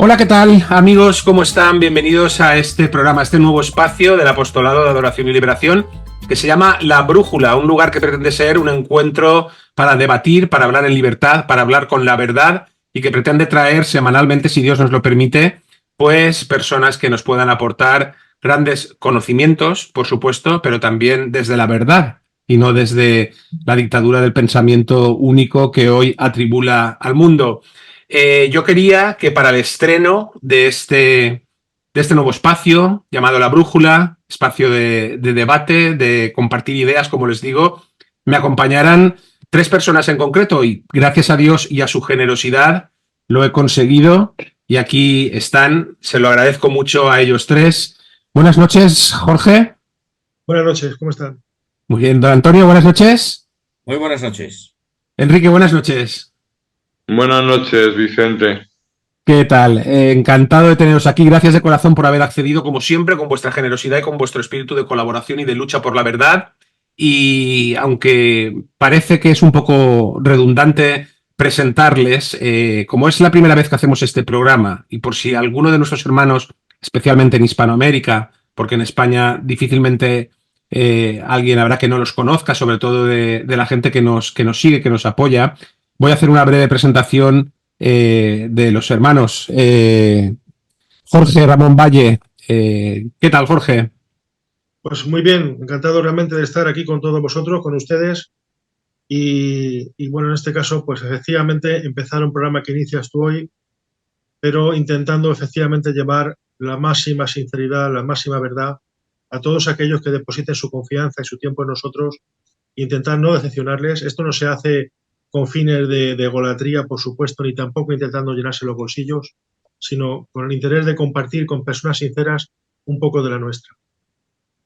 Hola, ¿qué tal, amigos? ¿Cómo están? Bienvenidos a este programa, a este nuevo espacio del Apostolado de Adoración y Liberación, que se llama La Brújula, un lugar que pretende ser un encuentro para debatir, para hablar en libertad, para hablar con la verdad y que pretende traer semanalmente, si Dios nos lo permite, pues personas que nos puedan aportar grandes conocimientos, por supuesto, pero también desde la verdad y no desde la dictadura del pensamiento único que hoy atribula al mundo. Yo quería que para el estreno de este nuevo espacio llamado La Brújula, espacio de debate, de compartir ideas, como les digo, me acompañaran tres personas en concreto y gracias a Dios y a su generosidad lo he conseguido y aquí están. Se lo agradezco mucho a ellos tres. Buenas noches, Jorge. Buenas noches, ¿cómo están? Muy bien, don Antonio, buenas noches. Muy buenas noches. Enrique, buenas noches. Buenas noches, Vicente. ¿Qué tal? Encantado de teneros aquí. Gracias de corazón por haber accedido, como siempre, con vuestra generosidad y con vuestro espíritu de colaboración y de lucha por la verdad. Y aunque parece que es un poco redundante presentarles, como es la primera vez que hacemos este programa, y por si alguno de nuestros hermanos, especialmente en Hispanoamérica, porque en España difícilmente alguien habrá que no los conozca, sobre todo de la gente que nos sigue, que nos apoya, voy a hacer una breve presentación de los hermanos. Jorge Ramón Valle. ¿Qué tal, Jorge? Pues muy bien, encantado realmente de estar aquí con todos vosotros, con ustedes. Y bueno, en este caso, pues efectivamente empezar un programa que inicias tú hoy, pero intentando efectivamente llevar la máxima sinceridad, la máxima verdad a todos aquellos que depositen su confianza y su tiempo en nosotros, e intentar no decepcionarles. Esto no se hace con fines de golatría, por supuesto, ni tampoco intentando llenarse los bolsillos, sino con el interés de compartir con personas sinceras un poco de la nuestra.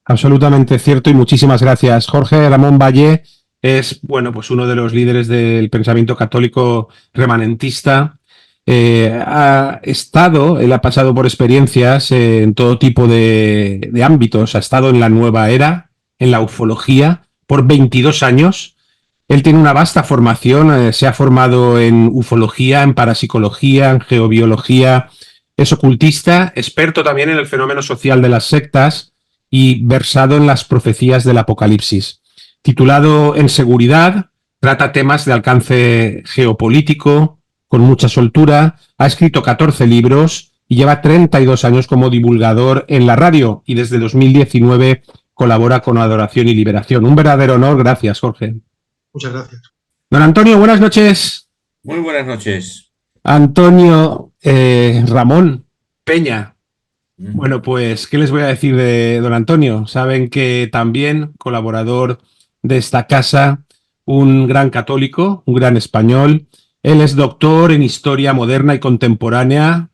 Absolutamente cierto y muchísimas gracias. Jorge Ramón Valle es, bueno, pues uno de los líderes del pensamiento católico remanentista. Él ha pasado por experiencias en todo tipo de ámbitos. Ha estado en la nueva era, en la ufología, por 22 años. Él tiene una vasta formación, se ha formado en ufología, en parapsicología, en geobiología, es ocultista, experto también en el fenómeno social de las sectas y versado en las profecías del Apocalipsis. Titulado En Seguridad, trata temas de alcance geopolítico, con mucha soltura, ha escrito 14 libros y lleva 32 años como divulgador en la radio y desde 2019 colabora con Adoración y Liberación. Un verdadero honor, gracias, Jorge. Muchas gracias. Don Antonio, buenas noches. Muy buenas noches. Antonio Ramón Peña. Bueno, pues, ¿qué les voy a decir de don Antonio? Saben que también colaborador de esta casa, un gran católico, un gran español. Él es doctor en Historia Moderna y Contemporánea,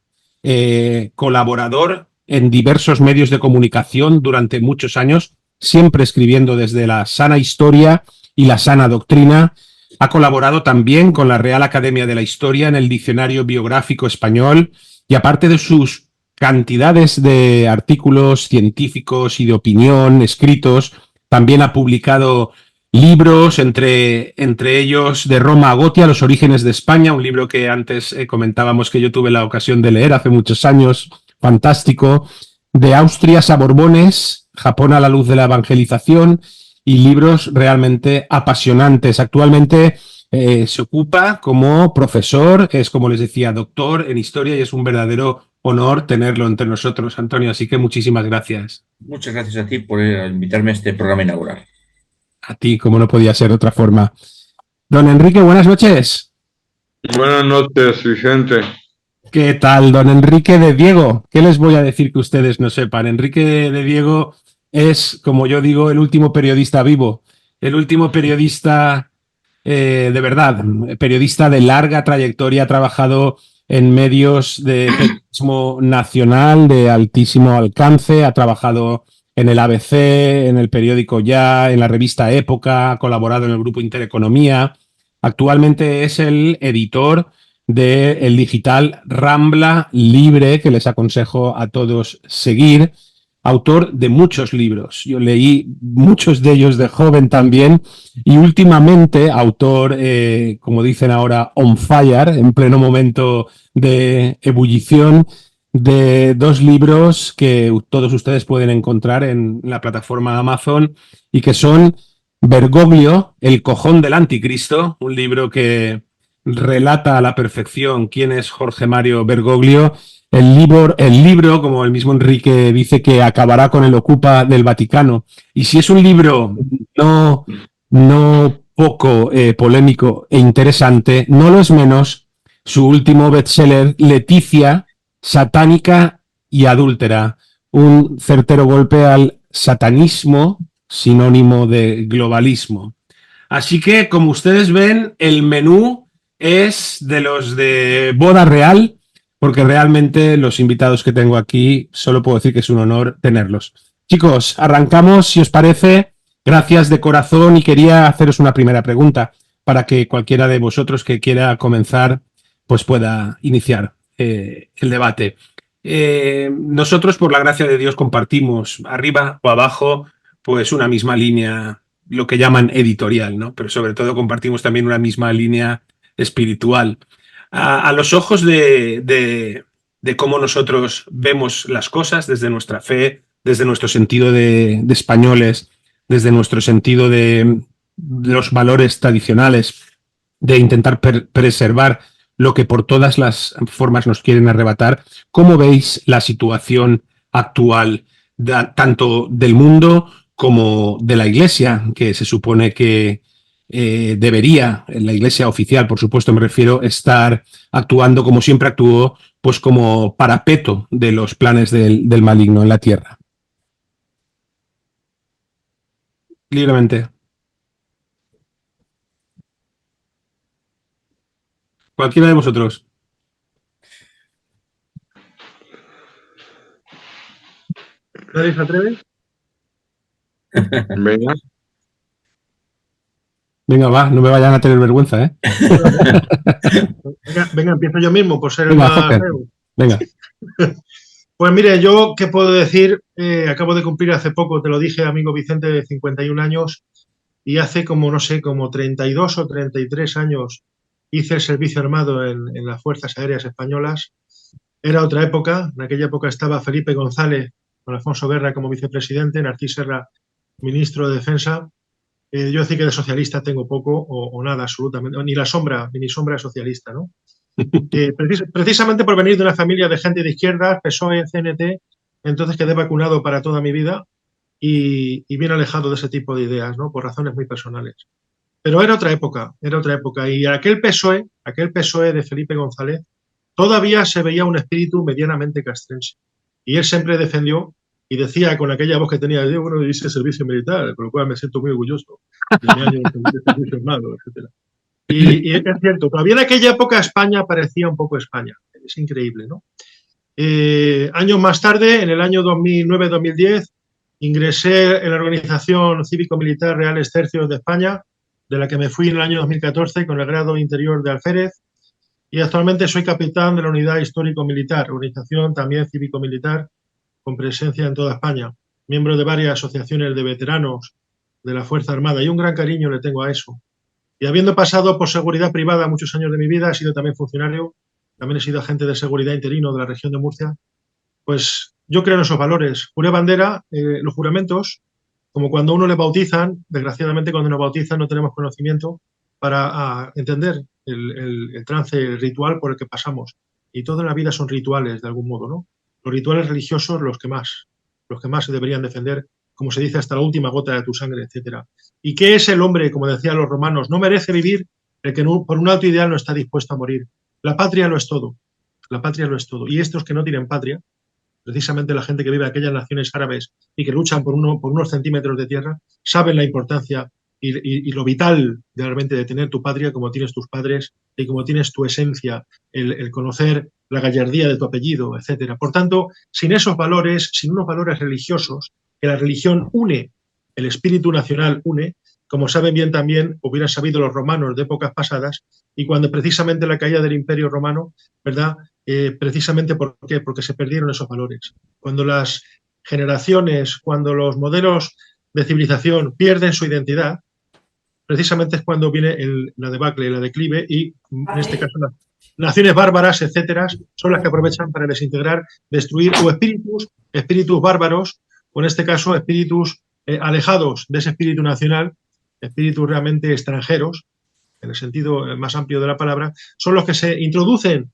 colaborador en diversos medios de comunicación durante muchos años, siempre escribiendo desde la sana historia y la sana doctrina. Ha colaborado también con la Real Academia de la Historia en el Diccionario Biográfico Español y aparte de sus cantidades de artículos científicos y de opinión escritos, también ha publicado libros, entre ellos De Roma a Gotia, Los orígenes de España, un libro que antes comentábamos que yo tuve la ocasión de leer hace muchos años, fantástico. De Austria a Borbones, Japón a la luz de la evangelización, y libros realmente apasionantes. Actualmente se ocupa como profesor, es, como les decía, doctor en historia y es un verdadero honor tenerlo entre nosotros, Antonio, así que muchísimas gracias. Muchas gracias a ti por invitarme a este programa inaugural. A ti, como no podía ser de otra forma. Don Enrique, buenas noches. Buenas noches, Vicente. ¿Qué tal, don Enrique de Diego? ¿Qué les voy a decir que ustedes no sepan? Enrique de Diego es, como yo digo, el último periodista vivo, el último periodista de verdad, periodista de larga trayectoria, ha trabajado en medios de periodismo nacional de altísimo alcance, ha trabajado en el ABC, en el periódico Ya, en la revista Época, ha colaborado en el grupo Intereconomía. Actualmente es el editor del digital Rambla Libre, que les aconsejo a todos seguir. autor de muchos libros. Yo leí muchos de ellos de joven también y últimamente autor, como dicen ahora, on fire, en pleno momento de ebullición, de 2 libros que todos ustedes pueden encontrar en la plataforma Amazon y que son Bergoglio, El cojón del anticristo, un libro que relata a la perfección quién es Jorge Mario Bergoglio. El libro, como el mismo Enrique dice, que acabará con el Ocupa del Vaticano. Y si es un libro no poco polémico e interesante, no lo es menos su último bestseller, Leticia, satánica y adúltera. Un certero golpe al satanismo, sinónimo de globalismo. Así que, como ustedes ven, el menú es de los de boda real, porque realmente los invitados que tengo aquí, solo puedo decir que es un honor tenerlos. Chicos, arrancamos, si os parece. Gracias de corazón y quería haceros una primera pregunta para que cualquiera de vosotros que quiera comenzar pues pueda iniciar el debate. Nosotros, por la gracia de Dios, compartimos arriba o abajo pues una misma línea, lo que llaman editorial, ¿no? Pero sobre todo compartimos también una misma línea espiritual. A los ojos de cómo nosotros vemos las cosas desde nuestra fe, desde nuestro sentido de españoles, desde nuestro sentido de los valores tradicionales, de intentar preservar lo que por todas las formas nos quieren arrebatar. ¿Cómo veis la situación actual tanto del mundo como de la Iglesia, que se supone que debería, la Iglesia oficial, por supuesto me refiero, estar actuando como siempre actuó, pues como parapeto de los planes del maligno en la tierra? Libremente. Cualquiera de vosotros. ¿Nadie se atreve? Venga. Venga, va, no me vayan a tener vergüenza, ¿eh? Venga, empiezo yo mismo por ser Venga, el más Jorge. feo. Venga. Pues mire, yo qué puedo decir, acabo de cumplir hace poco, te lo dije, amigo Vicente, de 51 años, y hace como, no sé, como 32 o 33 años hice el servicio armado en las Fuerzas Aéreas Españolas. Era otra época, en aquella época estaba Felipe González con Alfonso Guerra como vicepresidente, Narcís Serra ministro de Defensa. Yo decir que de socialista tengo poco o nada absolutamente, ni sombra socialista, ¿no? Precisamente por venir de una familia de gente de izquierda, PSOE, CNT, entonces quedé vacunado para toda mi vida y bien alejado de ese tipo de ideas, ¿no? Por razones muy personales. Pero era otra época, y aquel PSOE de Felipe González todavía se veía un espíritu medianamente castrense. Y él siempre defendió y decía con aquella voz que tenía, yo, bueno, hice servicio militar, por lo cual me siento muy orgulloso de mi año de servicio armado, etc. Y es cierto, todavía en aquella época España parecía un poco España. Es increíble, ¿no? Años más tarde, en el año 2009-2010, ingresé en la Organización Cívico-Militar Reales Tercios de España, de la que me fui en el año 2014 con el grado interior de alférez, y actualmente soy capitán de la Unidad Histórico-Militar, organización también cívico-militar con presencia en toda España, miembro de varias asociaciones de veteranos de la Fuerza Armada, y un gran cariño le tengo a eso. Y habiendo pasado por seguridad privada muchos años de mi vida, he sido también funcionario, también he sido agente de seguridad interino de la región de Murcia, pues yo creo en esos valores. Juré bandera, los juramentos, como cuando uno le bautizan, desgraciadamente cuando nos bautizan no tenemos conocimiento para entender el trance, el ritual por el que pasamos. Y toda la vida son rituales, de algún modo, ¿no? Los rituales religiosos, los que más se deberían defender, como se dice, hasta la última gota de tu sangre, etcétera. ¿Y qué es el hombre? Como decían los romanos, no merece vivir el que por un alto ideal no está dispuesto a morir. La patria lo es todo. La patria lo es todo. Y estos que no tienen patria, precisamente la gente que vive en aquellas naciones árabes y que luchan por unos centímetros de tierra, saben la importancia y lo vital realmente de tener tu patria como tienes tus padres y como tienes tu esencia, el conocer la gallardía de tu apellido, etcétera. Por tanto, sin esos valores, sin unos valores religiosos, que la religión une, el espíritu nacional une, como saben bien también, hubieran sabido los romanos de épocas pasadas, y cuando precisamente la caída del Imperio Romano, ¿verdad? Precisamente ¿por qué? Porque se perdieron esos valores. Cuando las generaciones, cuando los modelos de civilización pierden su identidad, precisamente es cuando viene la debacle, la declive, y en este caso las naciones bárbaras, etcétera, son las que aprovechan para desintegrar, destruir o espíritus bárbaros, o en este caso espíritus alejados de ese espíritu nacional, espíritus realmente extranjeros, en el sentido más amplio de la palabra, son los que se introducen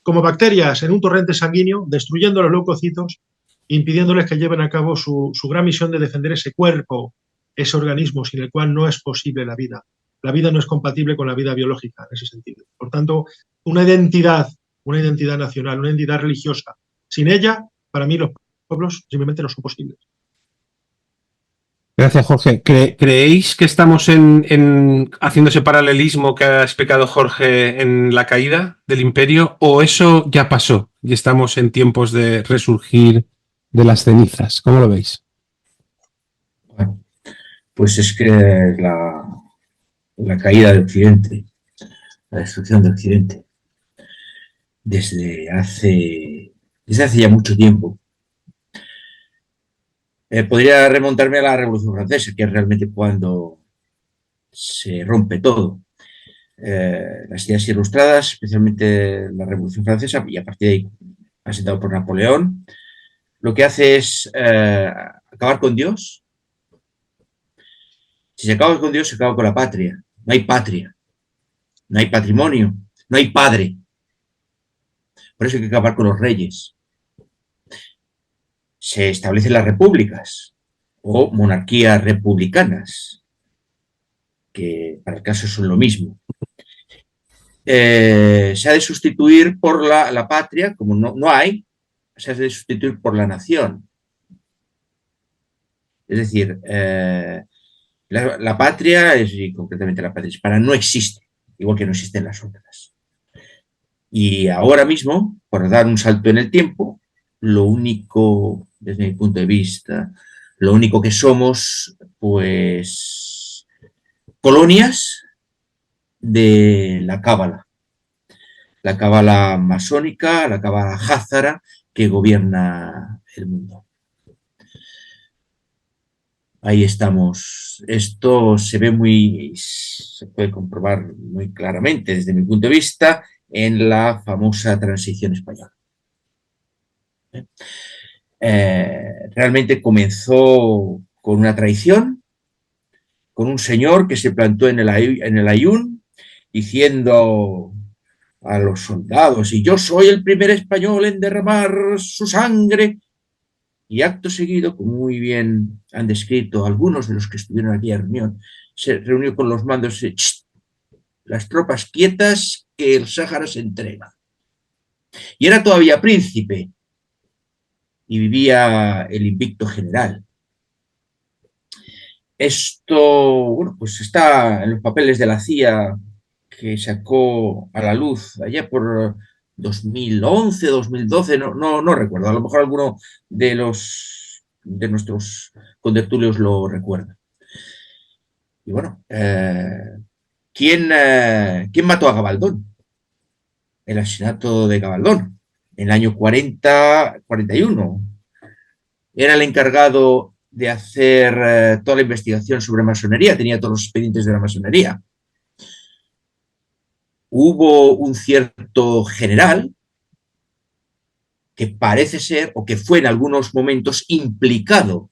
como bacterias en un torrente sanguíneo, destruyendo a los leucocitos, impidiéndoles que lleven a cabo su gran misión de defender ese cuerpo, ese organismo sin el cual no es posible la vida. La vida no es compatible con la vida biológica en ese sentido. Por tanto, una identidad nacional, una identidad religiosa. Sin ella, para mí, los pueblos simplemente no son posibles. Gracias, Jorge. ¿Creéis que estamos haciendo ese paralelismo que ha explicado Jorge en la caída del imperio, o eso ya pasó y estamos en tiempos de resurgir de las cenizas? ¿Cómo lo veis? Bueno, pues es que la caída de Occidente, la destrucción de Occidente, desde hace ya mucho tiempo. Podría remontarme a la Revolución Francesa, que es realmente cuando se rompe todo. Las ideas ilustradas, especialmente la Revolución Francesa, y a partir de ahí asentado por Napoleón, lo que hace es acabar con Dios. Si se acaba con Dios, se acaba con la patria. No hay patria, no hay patrimonio, no hay padre. Por eso hay que acabar con los reyes. Se establecen las repúblicas o monarquías republicanas, que para el caso son lo mismo. Se ha de sustituir por la patria, como no hay, se ha de sustituir por la nación. Es decir, la patria, y concretamente la patria hispana, no existe, igual que no existen las otras. Y ahora mismo, por dar un salto en el tiempo, lo único, desde mi punto de vista, lo único que somos, pues, colonias de la cábala masónica, la cábala házara que gobierna el mundo. Ahí estamos. Esto se puede comprobar muy claramente desde mi punto de vista en la famosa transición española. Realmente comenzó con una traición, con un señor que se plantó en el Ayun diciendo a los soldados: y yo soy el primer español en derramar su sangre. Y acto seguido, como muy bien han descrito algunos de los que estuvieron aquí en la reunión, se reunió con los mandos y las tropas quietas, que el Sáhara se entrega. Y era todavía príncipe y vivía el invicto general. Esto, bueno, pues está en los papeles de la CIA que sacó a la luz allá por 2011, 2012, no recuerdo, a lo mejor alguno de nuestros contertulios lo recuerda. Y bueno, ¿quién mató a Gabaldón? El asesinato de Gabaldón, en el año 41. Era el encargado de hacer toda la investigación sobre masonería, tenía todos los expedientes de la masonería. Hubo un cierto general que parece ser, o que fue en algunos momentos implicado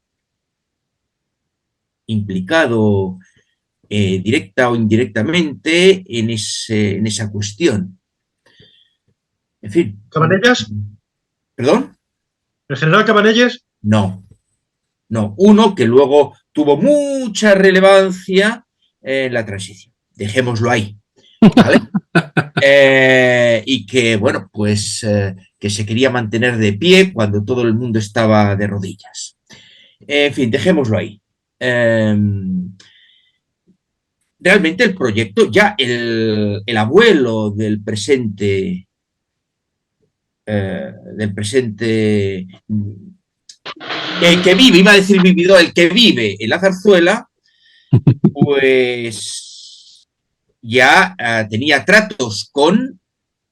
directa o indirectamente en esa cuestión. En fin. ¿Cabanellas? ¿Perdón? ¿El general Cabanellas? No. Uno que luego tuvo mucha relevancia en la transición. Dejémoslo ahí. ¿Vale? Y que, bueno, pues que se quería mantener de pie cuando todo el mundo estaba de rodillas. En fin, dejémoslo ahí. Realmente el proyecto, ya el abuelo del presente, el que vive, iba a decir vividor, el que vive en la zarzuela, pues ya tenía tratos con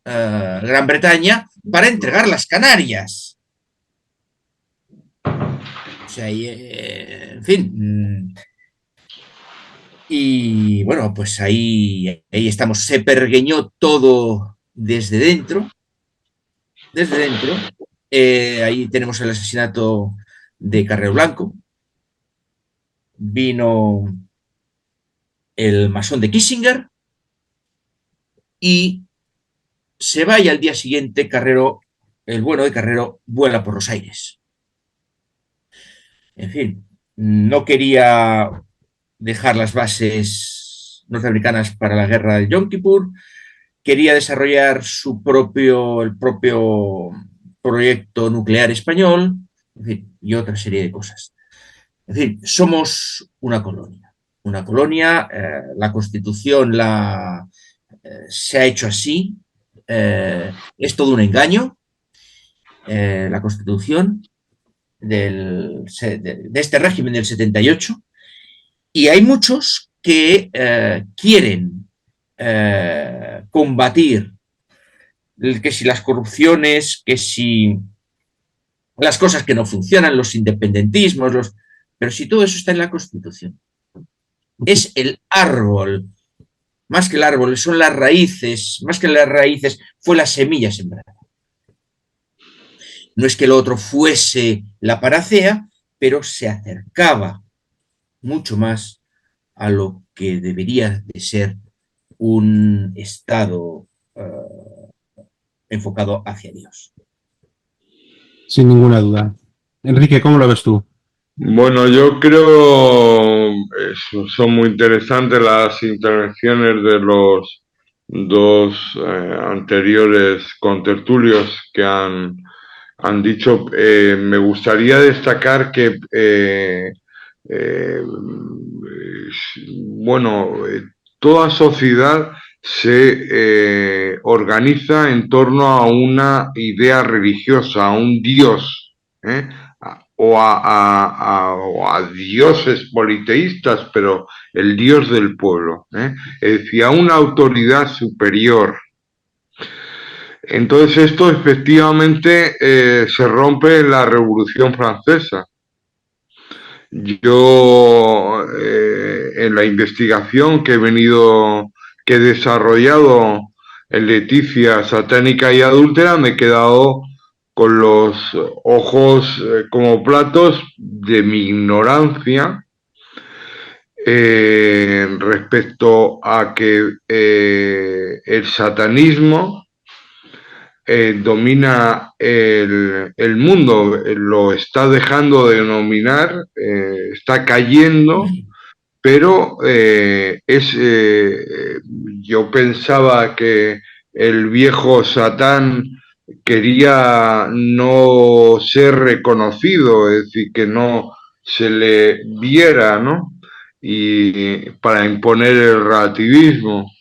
Gran Bretaña para entregar las Canarias. sea, en fin. Y bueno, pues ahí estamos. Se pergueñó todo desde dentro. Desde dentro. Ahí tenemos el asesinato de Carrero Blanco. Vino el masón de Kissinger y se va y al día siguiente Carrero, el bueno de Carrero, vuela por los aires. En fin, no quería dejar las bases norteamericanas para la guerra de Yom Kippur, quería desarrollar el propio proyecto nuclear español, en fin, y otra serie de cosas. En fin, somos una colonia. Una colonia, la Constitución se ha hecho así, es todo un engaño, la Constitución de este régimen del 78, y hay muchos que quieren combatir que si las corrupciones, que si las cosas que no funcionan, los independentismos, pero si todo eso está en la Constitución. Es el árbol, más que el árbol, son las raíces, más que las raíces, fue la semilla sembrada. No es que lo otro fuese la panacea, pero se acercaba mucho más a lo que debería de ser un Estado enfocado hacia Dios. Sin ninguna duda. Enrique, ¿cómo lo ves tú? Bueno, yo creo son muy interesantes las intervenciones de los dos anteriores contertulios que han dicho. Me gustaría destacar que bueno, toda sociedad se organiza en torno a una idea religiosa, a un Dios, o a dioses politeístas, pero el Dios del pueblo, es decir, a una autoridad superior. Entonces esto efectivamente se rompe en la Revolución Francesa. Yo en la investigación que he desarrollado en Leticia satánica y adúltera, me he quedado con los ojos como platos de mi ignorancia respecto a que el satanismo domina el mundo, lo está dejando de dominar, está cayendo, pero yo pensaba que el viejo Satán quería no ser reconocido, es decir, que no se le viera, ¿no? Y para imponer el relativismo.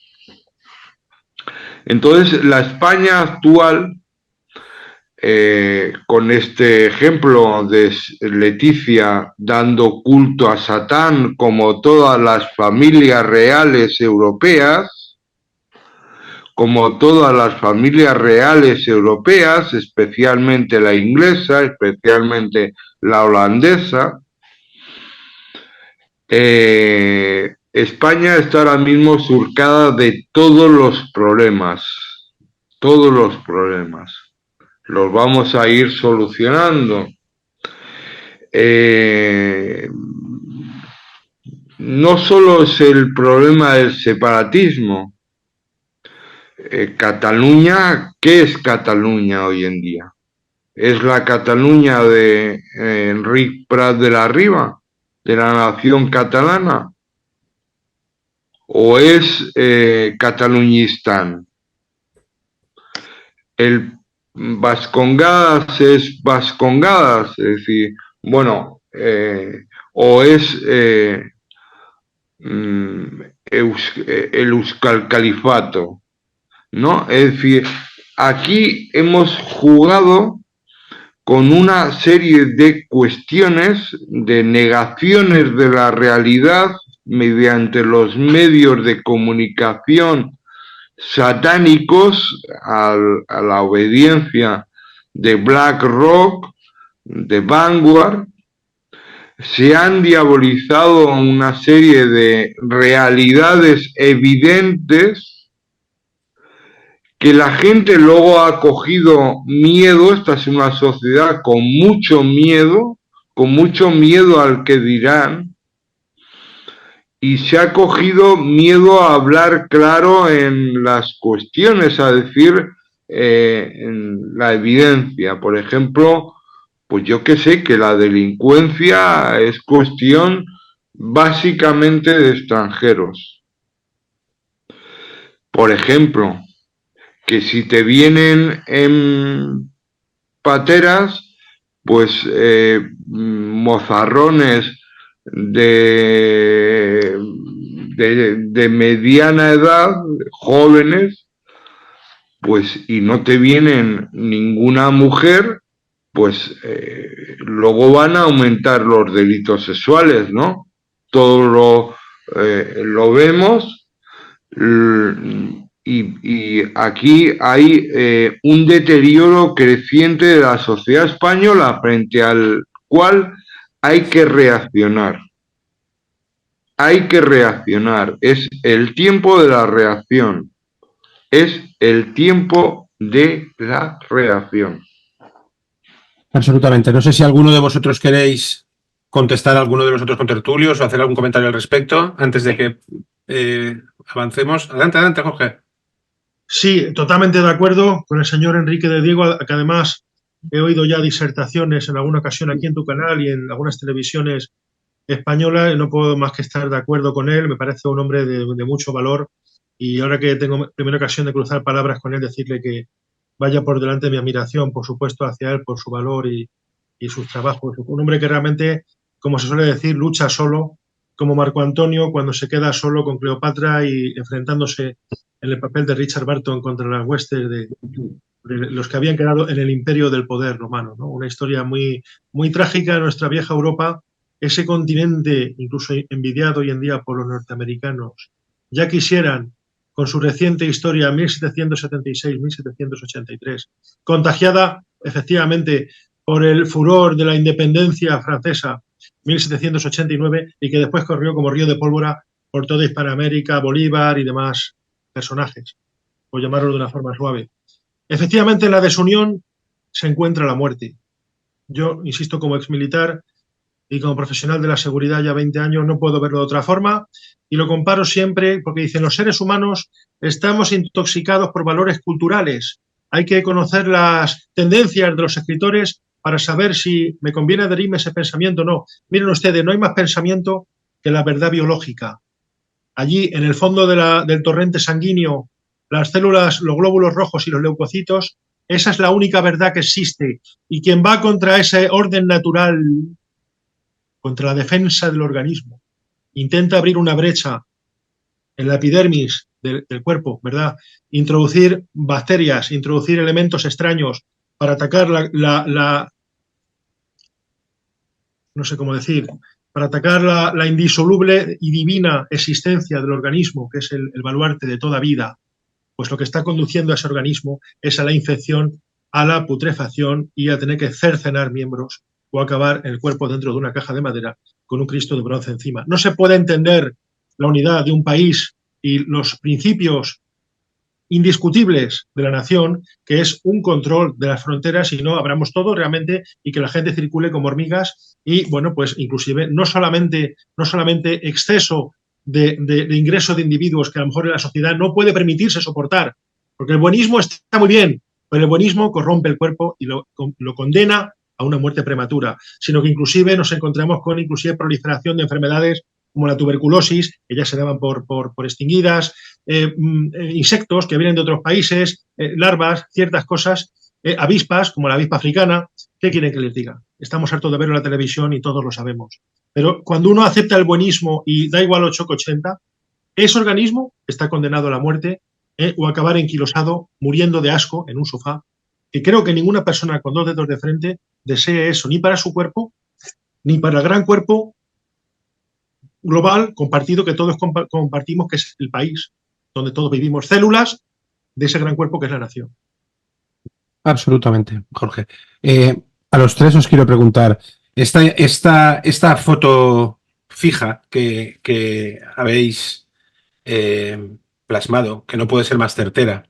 Entonces, la España actual, con este ejemplo de Leticia dando culto a Satán, como todas las familias reales europeas, especialmente la inglesa, especialmente la holandesa, España está ahora mismo surcada de todos los problemas. Los vamos a ir solucionando. No solo es el problema del separatismo. Cataluña, ¿qué es Cataluña hoy en día? ¿Es la Cataluña de Enric Prat de la Riba, de la nación catalana? ¿O es Cataluñistán? El Vascongadas es Vascongadas, es decir, bueno, o es el Euskal Califato, ¿no? Es decir, aquí hemos jugado con una serie de cuestiones, de negaciones de la realidad mediante los medios de comunicación satánicos a la obediencia de BlackRock, de Vanguard, se han diabolizado una serie de realidades evidentes que la gente luego ha cogido miedo. Esta es una sociedad con mucho miedo al que dirán, y se ha cogido miedo a hablar claro en las cuestiones, a decir en la evidencia. Por ejemplo, pues yo que sé que la delincuencia es cuestión básicamente de extranjeros. Por ejemplo, que si te vienen en pateras, pues mozarrones de mediana edad, jóvenes, pues y no te vienen ninguna mujer, pues luego van a aumentar los delitos sexuales, ¿no? Todo lo vemos, y aquí hay un deterioro creciente de la sociedad española frente al cual hay que reaccionar. Hay que reaccionar. Es el tiempo de la reacción. Es el tiempo de la reacción. Absolutamente. No sé si alguno de vosotros queréis contestar a alguno de los otros contertulios o hacer algún comentario al respecto antes de que avancemos. Adelante, Jorge. Sí, totalmente de acuerdo con el señor Enrique de Diego, que además he oído ya disertaciones en alguna ocasión aquí en tu canal y en algunas televisiones españolas, y no puedo más que estar de acuerdo con él. Me parece un hombre de mucho valor, y ahora que tengo primera ocasión de cruzar palabras con él, decirle que vaya por delante mi admiración, por supuesto, hacia él por su valor y sus trabajos. Un hombre que realmente, como se suele decir, lucha solo, como Marco Antonio cuando se queda solo con Cleopatra y enfrentándose en el papel de Richard Burton contra las huestes de los que habían quedado en el imperio del poder romano, ¿no? Una historia muy, muy trágica de nuestra vieja Europa, ese continente incluso envidiado hoy en día por los norteamericanos. Ya quisieran, con su reciente historia 1776-1783, contagiada efectivamente por el furor de la independencia francesa 1789, y que después corrió como río de pólvora por toda Hispanoamérica, Bolívar y demás personajes, por llamarlo de una forma suave. Efectivamente, en la desunión se encuentra la muerte. Yo, insisto, como exmilitar y como profesional de la seguridad ya 20 años, no puedo verlo de otra forma, y lo comparo siempre porque dicen: los seres humanos estamos intoxicados por valores culturales. Hay que conocer las tendencias de los escritores para saber si me conviene adherirme a ese pensamiento o no. Miren ustedes, no hay más pensamiento que la verdad biológica. Allí, en el fondo del torrente sanguíneo, las células, los glóbulos rojos y los leucocitos, esa es la única verdad que existe. Y quien va contra ese orden natural, contra la defensa del organismo, intenta abrir una brecha en la epidermis del cuerpo, ¿verdad? Introducir bacterias, introducir elementos extraños para atacar no sé cómo decir, para atacar la indisoluble y divina existencia del organismo, que es el baluarte de toda vida. Pues lo que está conduciendo a ese organismo es a la infección, a la putrefacción y a tener que cercenar miembros o acabar el cuerpo dentro de una caja de madera con un Cristo de bronce encima. No se puede entender la unidad de un país y los principios indiscutibles de la nación, que es un control de las fronteras, y no abramos todo realmente y que la gente circule como hormigas, y bueno, pues inclusive no solamente exceso de ingreso de individuos que a lo mejor en la sociedad no puede permitirse soportar, porque el buenismo está muy bien, pero el buenismo corrompe el cuerpo y lo condena a una muerte prematura, sino que inclusive nos encontramos con inclusive proliferación de enfermedades como la tuberculosis, que ya se daban por extinguidas, insectos que vienen de otros países, larvas, ciertas cosas, avispas, como la avispa africana. ¿Qué quieren que les diga? Estamos hartos de verlo en la televisión y todos lo sabemos. Pero cuando uno acepta el buenismo y da igual 8,80, ese organismo está condenado a la muerte, o a acabar enquilosado, muriendo de asco en un sofá, que creo que ninguna persona con 2 dedos de frente desee eso, ni para su cuerpo, ni para el gran cuerpo global compartido que todos compartimos, que es el país donde todos vivimos, células de ese gran cuerpo que es la nación. Absolutamente, Jorge. A los tres os quiero preguntar, Esta foto fija que habéis plasmado, que no puede ser más certera,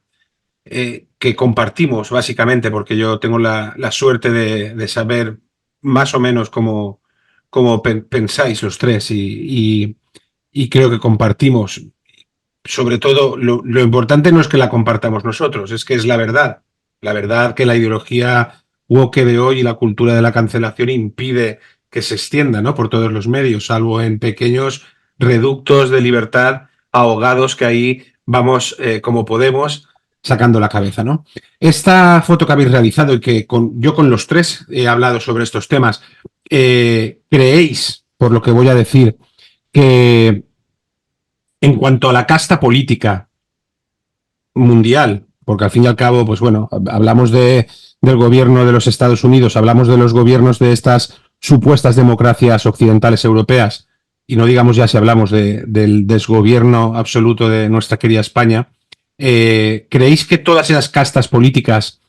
que compartimos básicamente, porque yo tengo la suerte de saber más o menos cómo pensáis los tres y creo que compartimos. Sobre todo, lo importante no es que la compartamos nosotros, es que es la verdad. La verdad que la ideología woke de hoy y la cultura de la cancelación impide que se extienda, ¿no?, por todos los medios, salvo en pequeños reductos de libertad ahogados que ahí vamos como podemos sacando la cabeza, ¿no? Esta foto que habéis realizado y que yo con los tres he hablado sobre estos temas, ¿creéis, por lo que voy a decir, que en cuanto a la casta política mundial, porque al fin y al cabo, pues bueno, hablamos del gobierno de los Estados Unidos, hablamos de los gobiernos de estas supuestas democracias occidentales europeas, y no digamos ya si hablamos del desgobierno absoluto de nuestra querida España, ¿creéis que todas esas castas políticas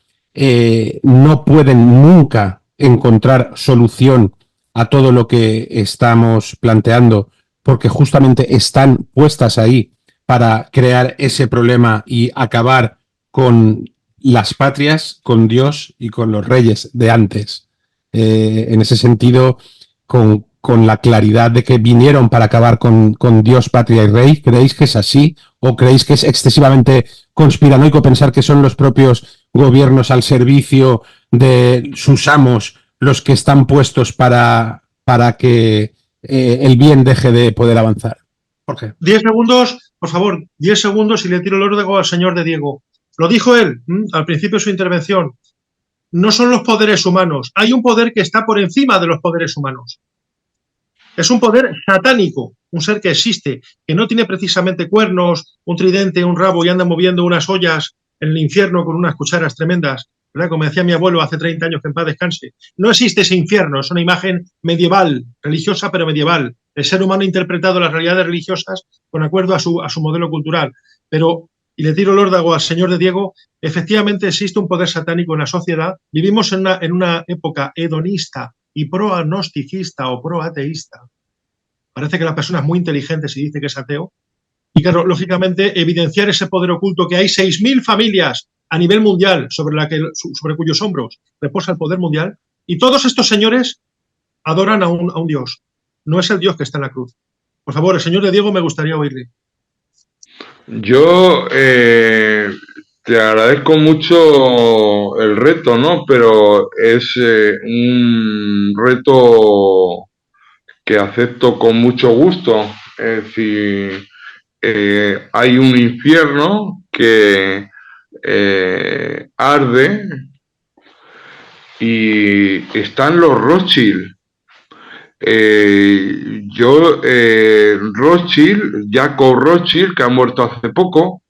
no pueden nunca encontrar solución a todo lo que estamos planteando, porque justamente están puestas ahí para crear ese problema y acabar con las patrias, con Dios y con los reyes de antes? En ese sentido, con la claridad de que vinieron para acabar con Dios, patria y rey, ¿creéis que es así? ¿O creéis que es excesivamente conspiranoico pensar que son los propios gobiernos al servicio de sus amos los que están puestos para que el bien deje de poder avanzar? Jorge. 10 segundos, por favor, 10 segundos y le tiro el órdago al señor de Diego. Lo dijo él al principio de su intervención. No son los poderes humanos. Hay un poder que está por encima de los poderes humanos. Es un poder satánico, un ser que existe, que no tiene precisamente cuernos, un tridente, un rabo y anda moviendo unas ollas en el infierno con unas cucharas tremendas, ¿verdad? Como decía mi abuelo hace 30 años, que en paz descanse. No existe ese infierno, es una imagen medieval, religiosa pero medieval. El ser humano ha interpretado las realidades religiosas con acuerdo a su modelo cultural. Pero, y le tiro el órdago al señor de Diego, efectivamente existe un poder satánico en la sociedad. Vivimos en una época hedonista y pro-agnosticista o pro-ateísta. Parece que la persona es muy inteligente si dice que es ateo. Y claro, lógicamente, evidenciar ese poder oculto, que hay 6.000 familias a nivel mundial sobre cuyos hombros reposa el poder mundial, y todos estos señores adoran a un Dios. No es el Dios que está en la cruz. Por favor, el señor de Diego, me gustaría oírle. Yo te agradezco mucho el reto, ¿no? Pero es un reto que acepto con mucho gusto. Es decir, hay un infierno que arde y están los Rothschild. Jacob Rothschild, que ha muerto hace poco,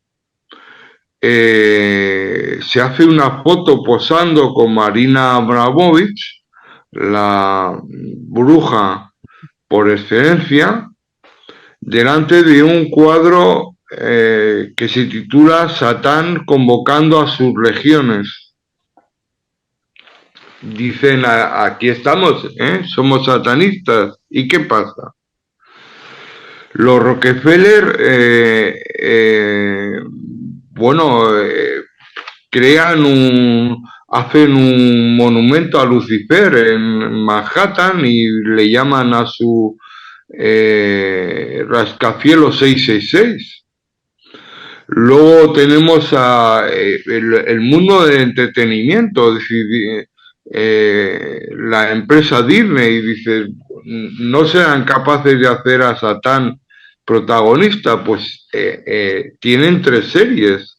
se hace una foto posando con Marina Abramovich, la bruja por excelencia, delante de un cuadro que se titula Satán convocando a sus legiones. Dicen, aquí estamos, somos satanistas. ¿Y qué pasa? Los Rockefeller, hacen un monumento a Lucifer en Manhattan y le llaman a su rascacielos 666. Luego tenemos el mundo del entretenimiento, es decir, la empresa Disney, dice, no serán capaces de hacer a Satán protagonista. Pues tienen 3 series,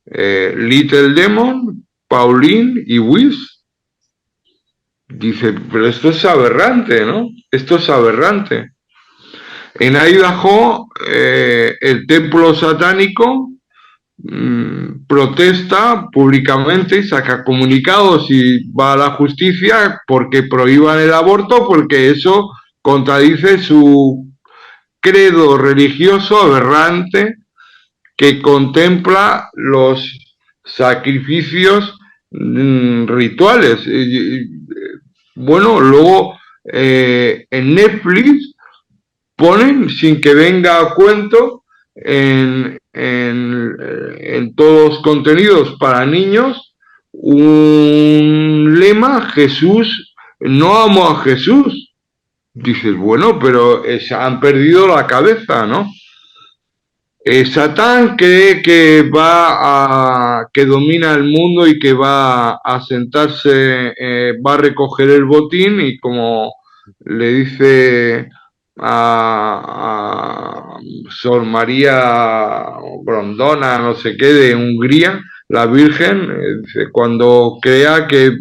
Little Demon, Pauline y Wiz. Dice, pero esto es aberrante, ¿no? Esto es aberrante. En Idaho, el templo satánico protesta públicamente y saca comunicados y va a la justicia porque prohíban el aborto, porque eso contradice su credo religioso aberrante que contempla los sacrificios rituales. Bueno, luego en Netflix ponen, sin que venga a cuento, en todos los contenidos para niños, un lema: Jesús, no amo a Jesús. Dices, bueno, pero han perdido la cabeza, ¿no? Satán cree que que domina el mundo y que va a sentarse, va a recoger el botín, y como le dice a Sor María Brondona, no sé qué, de Hungría, la Virgen, dice, cuando crea que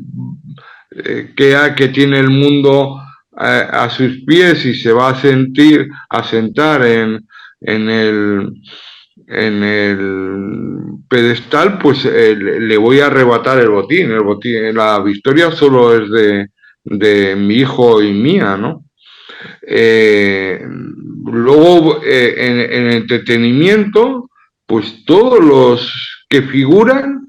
tiene el mundo a sus pies y se va a sentar en el pedestal, pues le voy a arrebatar el botín. La victoria solo es de mi hijo y mía, ¿no? Luego, en entretenimiento, pues todos los que figuran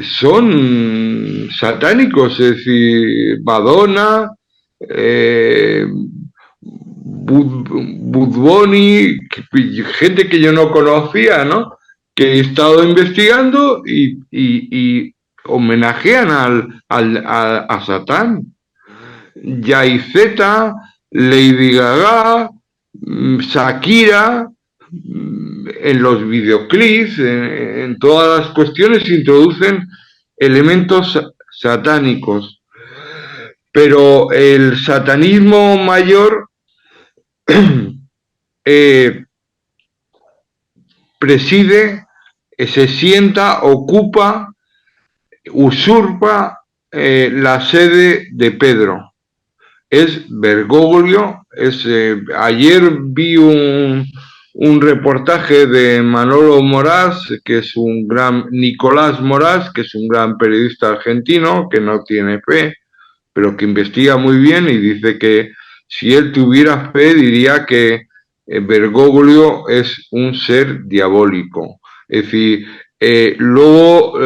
son satánicos, es decir, Madonna, Bud Bunny, gente que yo no conocía, ¿no? Que he estado investigando y homenajean a Satán. Jay Z, Lady Gaga, Shakira, en los videoclips, en todas las cuestiones introducen elementos satánicos. Pero el satanismo mayor preside, se sienta, ocupa, usurpa la sede de Pedro. Es Bergoglio. Ayer vi un reportaje de Manolo Moraz, Nicolás Moraz, que es un gran periodista argentino, que no tiene fe, pero que investiga muy bien, y dice que si él tuviera fe diría que Bergoglio es un ser diabólico. Es decir, luego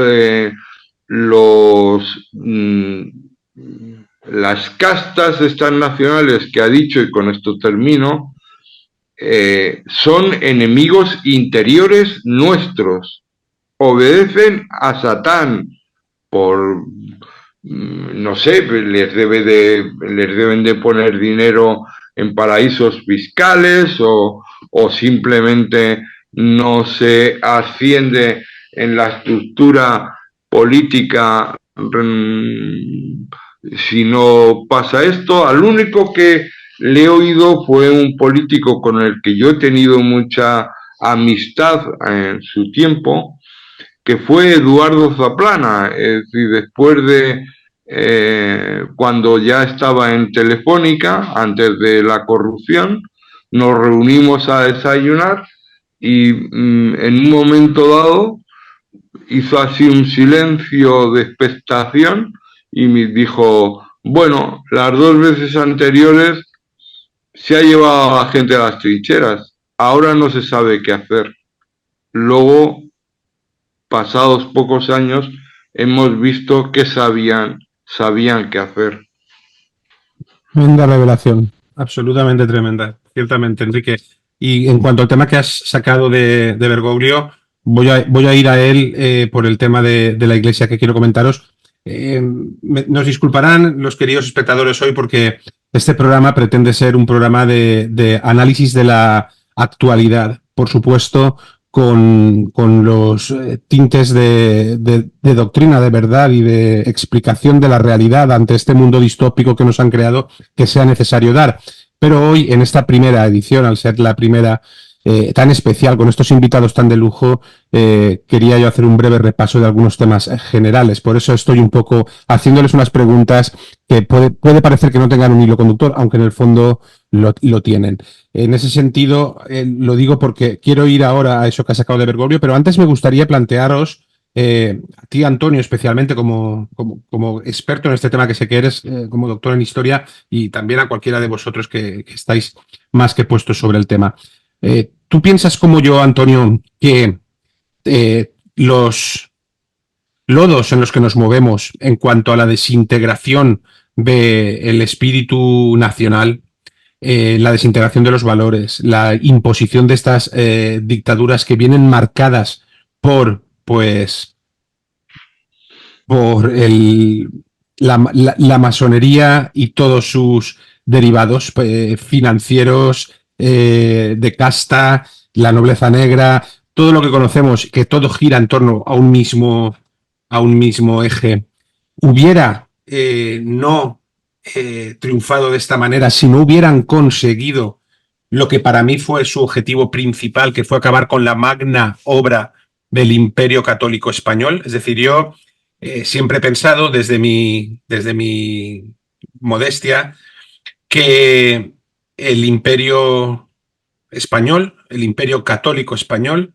las castas estas nacionales que ha dicho, y con esto termino, son enemigos interiores nuestros, obedecen a Satán por, no sé, les deben de poner dinero en paraísos fiscales, o simplemente no se asciende en la estructura política si no pasa esto. Al único que le he oído fue un político con el que yo he tenido mucha amistad en su tiempo, que fue Eduardo Zaplana. Es decir, después de cuando ya estaba en Telefónica, antes de la corrupción, nos reunimos a desayunar, y en un momento dado hizo así un silencio de expectación y me dijo: bueno, las 2 veces anteriores se ha llevado a la gente a las trincheras, ahora no se sabe qué hacer. Luego, pasados pocos años, hemos visto que sabían qué hacer. Tremenda revelación, absolutamente tremenda, ciertamente, Enrique. Y en cuanto al tema que has sacado de Bergoglio, voy a ir a él por el tema de la Iglesia que quiero comentaros. Nos disculparán los queridos espectadores hoy, porque este programa pretende ser un programa de análisis de la actualidad, por supuesto, con los tintes de doctrina, de verdad y de explicación de la realidad ante este mundo distópico que nos han creado, que sea necesario dar. Pero hoy, en esta primera edición, al ser la primera tan especial, con estos invitados tan de lujo, quería yo hacer un breve repaso de algunos temas generales. Por eso estoy un poco haciéndoles unas preguntas que puede parecer que no tengan un hilo conductor, aunque en el fondo lo tienen. En ese sentido, lo digo porque quiero ir ahora a eso que ha sacado de Bergoglio, pero antes me gustaría plantearos, a ti, Antonio, especialmente como experto en este tema, que sé que eres, como doctor en historia, y también a cualquiera de vosotros que estáis más que puestos sobre el tema. ¿Tú piensas como yo, Antonio, que los lodos en los que nos movemos en cuanto a la desintegración ve el espíritu nacional, la desintegración de los valores, la imposición de estas dictaduras que vienen marcadas por, pues, por la masonería y todos sus derivados financieros, de casta, la nobleza negra, todo lo que conocemos, que todo gira en torno a un mismo eje, hubiera no triunfado de esta manera si no hubieran conseguido lo que para mí fue su objetivo principal, que fue acabar con la magna obra del Imperio Católico Español. Es decir, yo siempre he pensado desde mi modestia que el Imperio Español, el Imperio Católico Español,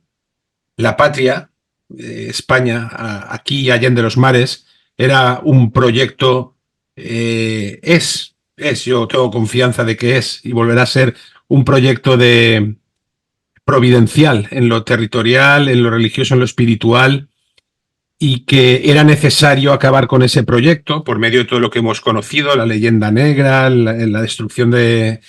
la patria, España, aquí y allá de los mares, era un proyecto, yo tengo confianza de que es y volverá a ser un proyecto de providencial en lo territorial, en lo religioso, en lo espiritual, y que era necesario acabar con ese proyecto por medio de todo lo que hemos conocido, la leyenda negra, la destrucción del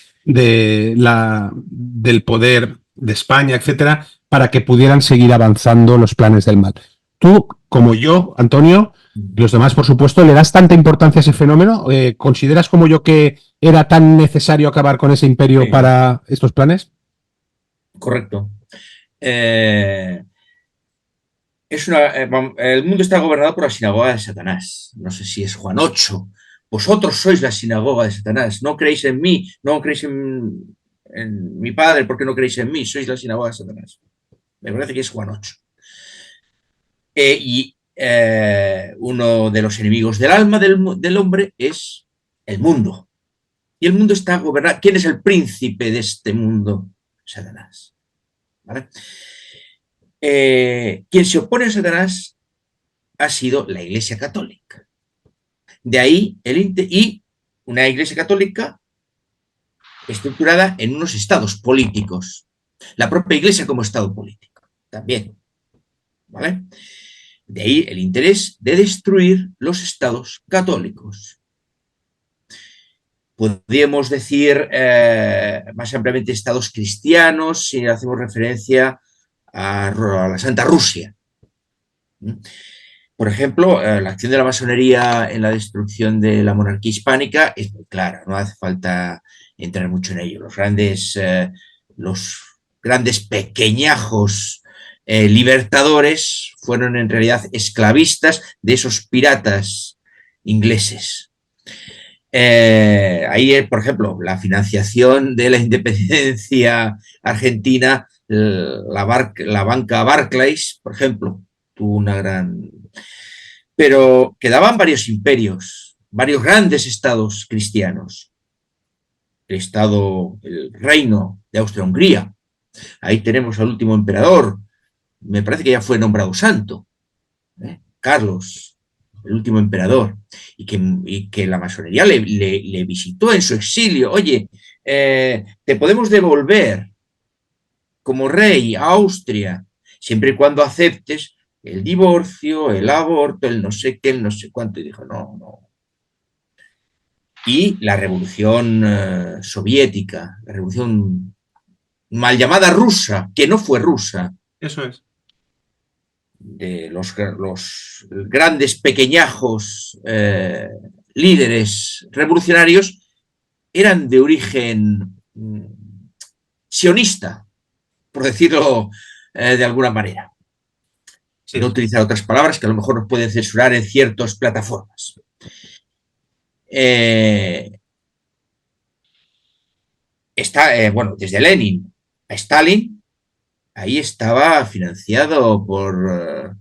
poder de España, etcétera, para que pudieran seguir avanzando los planes del mal. Tú, como yo, Antonio, y los demás, por supuesto, ¿le das tanta importancia a ese fenómeno? ¿Consideras como yo que era tan necesario acabar con ese imperio para estos planes? Correcto. El mundo está gobernado por la sinagoga de Satanás. No sé si es Juan 8. Vosotros sois la sinagoga de Satanás. No creéis en mí, no creéis en mi Padre, porque no creéis en mí. Sois la sinagoga de Satanás. Me parece que es Juan 8. Uno de los enemigos del alma del hombre es el mundo. Y el mundo está gobernado. ¿Quién es el príncipe de este mundo? Satanás. ¿Vale? Quien se opone a Satanás ha sido la Iglesia Católica. De ahí y una Iglesia Católica estructurada en unos estados políticos. La propia Iglesia como estado político también. ¿Vale? De ahí el interés de destruir los estados católicos. Podríamos decir más ampliamente estados cristianos si hacemos referencia a la Santa Rusia. Por ejemplo, la acción de la masonería en la destrucción de la monarquía hispánica es muy clara, no hace falta entrar mucho en ello. Los grandes pequeñajos libertadores fueron en realidad esclavistas de esos piratas ingleses. Ahí, por ejemplo, la financiación de la independencia argentina, la banca Barclays, por ejemplo, tuvo una gran... Pero quedaban varios imperios, varios grandes estados cristianos. El reino de Austria-Hungría. Ahí tenemos al último emperador, me parece que ya fue nombrado santo, Carlos, el último emperador, y que la masonería le visitó en su exilio. Oye, te podemos devolver como rey a Austria, siempre y cuando aceptes el divorcio, el aborto, el no sé qué, el no sé cuánto. Y dijo, no. Y la revolución soviética, la revolución mal llamada rusa, que no fue rusa. Eso es. De los grandes pequeñajos líderes revolucionarios eran de origen sionista, por decirlo de alguna manera. Sí. No utilizar otras palabras que a lo mejor nos pueden censurar en ciertas plataformas. Desde Lenin a Stalin, ahí estaba financiado por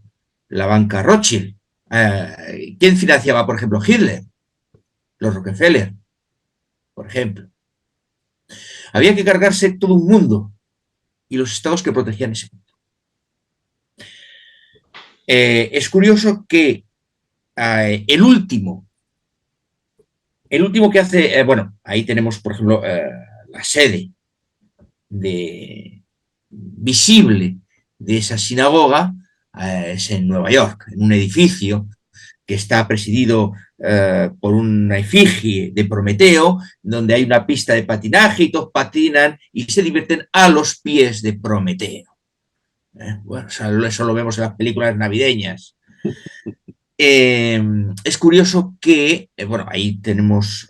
la banca Rothschild. ¿Quién financiaba, por ejemplo, Hitler? Los Rockefeller, por ejemplo. Había que cargarse todo un mundo y los estados que protegían ese mundo. Es curioso que el último que hace, ahí tenemos, por ejemplo, la sede visible de esa sinagoga, es en Nueva York, en un edificio que está presidido por una efigie de Prometeo, donde hay una pista de patinaje y todos patinan y se divierten a los pies de Prometeo. Bueno, eso lo vemos en las películas navideñas. Es curioso que, bueno, ahí tenemos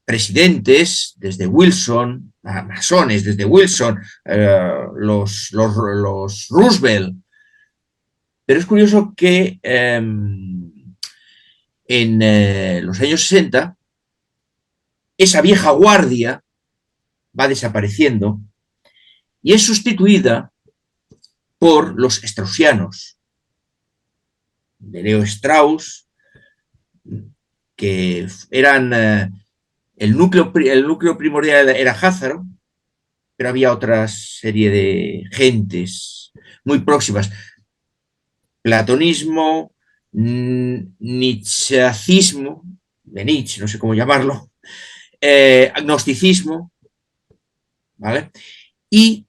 presidentes desde Wilson, masones desde Wilson, los Roosevelt. Pero es curioso que en los años 60 esa vieja guardia va desapareciendo y es sustituida por los straussianos, de Leo Strauss, que eran el núcleo primordial era Házaro, pero había otra serie de gentes muy próximas. Platonismo, nietzscheacismo, de Nietzsche, no sé cómo llamarlo, agnosticismo, ¿vale? Y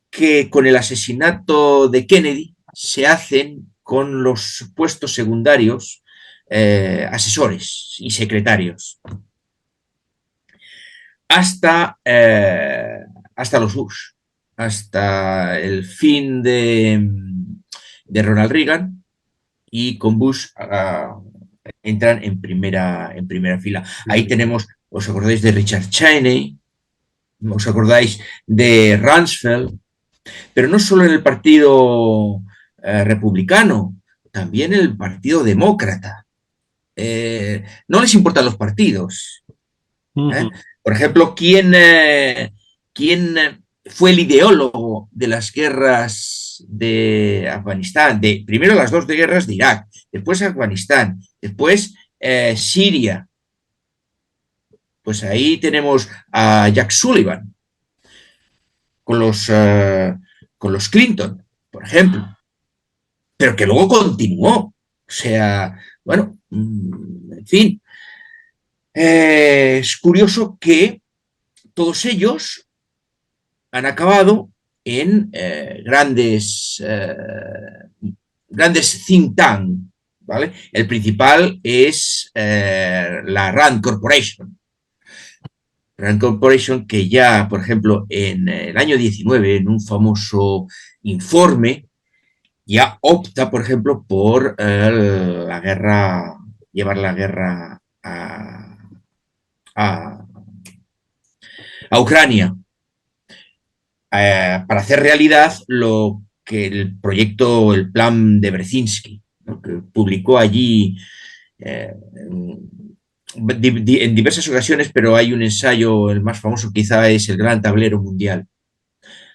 que con el asesinato de Kennedy se hacen con los puestos secundarios asesores y secretarios. Hasta los Bush, hasta el fin de Ronald Reagan, y con Bush entran en primera fila. Ahí tenemos, ¿os acordáis de Richard Cheney? ¿Os acordáis de Rumsfeld? Pero no solo en el partido republicano, también en el partido demócrata. No les importan los partidos. Por ejemplo, ¿quién fue el ideólogo de las guerras de Afganistán? Primero las dos guerras de Irak, después Afganistán, después Siria. Pues ahí tenemos a Jack Sullivan con los Clinton, por ejemplo, pero que luego continuó. O sea, bueno, en fin. Es curioso que todos ellos han acabado en grandes think tank, ¿vale? El principal es la Rand Corporation. Rand Corporation, que ya, por ejemplo, en el año 19, en un famoso informe, ya opta, por ejemplo, por llevar la guerra a Ucrania, para hacer realidad lo que el plan de Brzezinski, ¿no? Que publicó allí en diversas ocasiones, pero hay un ensayo, el más famoso quizá es El Gran Tablero Mundial.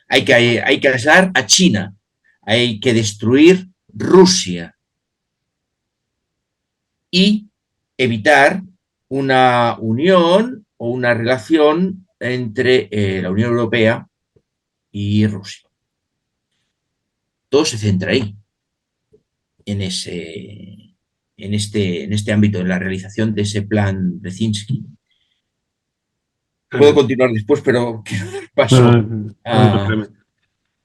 Hay que aislar a China, hay que destruir Rusia y evitar una unión o una relación entre la Unión Europea y Rusia. Todo se centra ahí, en este ámbito, en la realización de ese plan Brzezinski. Puedo continuar después, pero quiero dar paso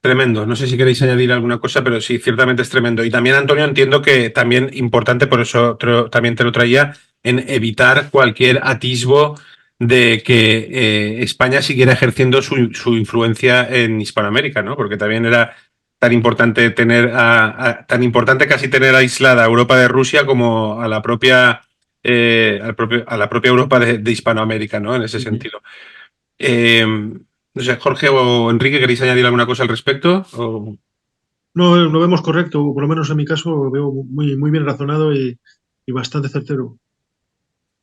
Tremendo. No sé si queréis añadir alguna cosa, pero sí, ciertamente es tremendo. Y también, Antonio, entiendo que también importante, por eso también te lo traía, en evitar cualquier atisbo de que España siguiera ejerciendo su influencia en Hispanoamérica, ¿no? Porque también era tan importante casi tener aislada a Europa de Rusia como a la propia Europa de Hispanoamérica, ¿no? En ese sentido. No sé, Jorge o Enrique, ¿queréis añadir alguna cosa al respecto? No, lo vemos correcto, por lo menos en mi caso lo veo muy, muy bien razonado y bastante certero.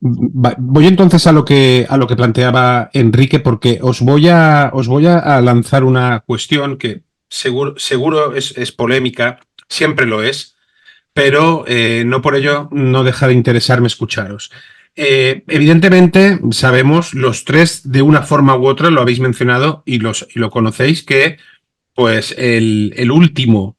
Voy entonces a lo que planteaba Enrique, porque os voy a lanzar una cuestión que seguro es polémica, siempre lo es, pero no por ello no deja de interesarme escucharos. Evidentemente sabemos los tres, de una forma u otra, lo habéis mencionado y lo conocéis, que pues el último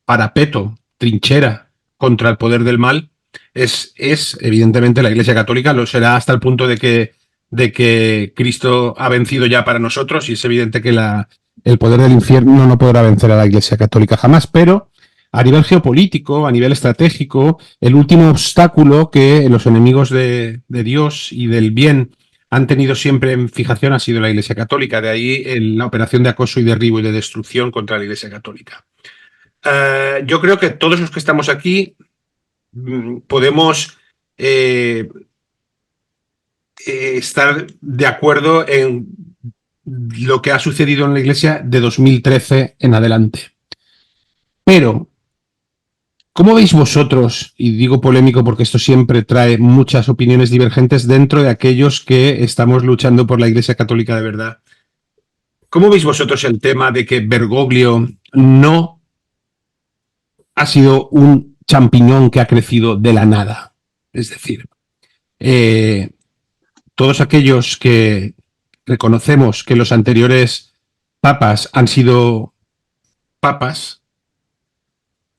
parapeto, trinchera contra el poder del mal es evidentemente la Iglesia Católica. Lo será hasta el punto de que Cristo ha vencido ya para nosotros, y es evidente que el poder del infierno no podrá vencer a la Iglesia Católica jamás, pero a nivel geopolítico, a nivel estratégico, el último obstáculo que los enemigos de Dios y del bien han tenido siempre en fijación ha sido la Iglesia Católica. De ahí la operación de acoso y derribo y de destrucción contra la Iglesia Católica. Yo creo que todos los que estamos aquí podemos estar de acuerdo en lo que ha sucedido en la Iglesia de 2013 en adelante. Pero, ¿cómo veis vosotros, y digo polémico porque esto siempre trae muchas opiniones divergentes dentro de aquellos que estamos luchando por la Iglesia Católica de verdad? ¿Cómo veis vosotros el tema de que Bergoglio no ha sido un champiñón que ha crecido de la nada? Es decir, todos aquellos que reconocemos que los anteriores papas han sido papas,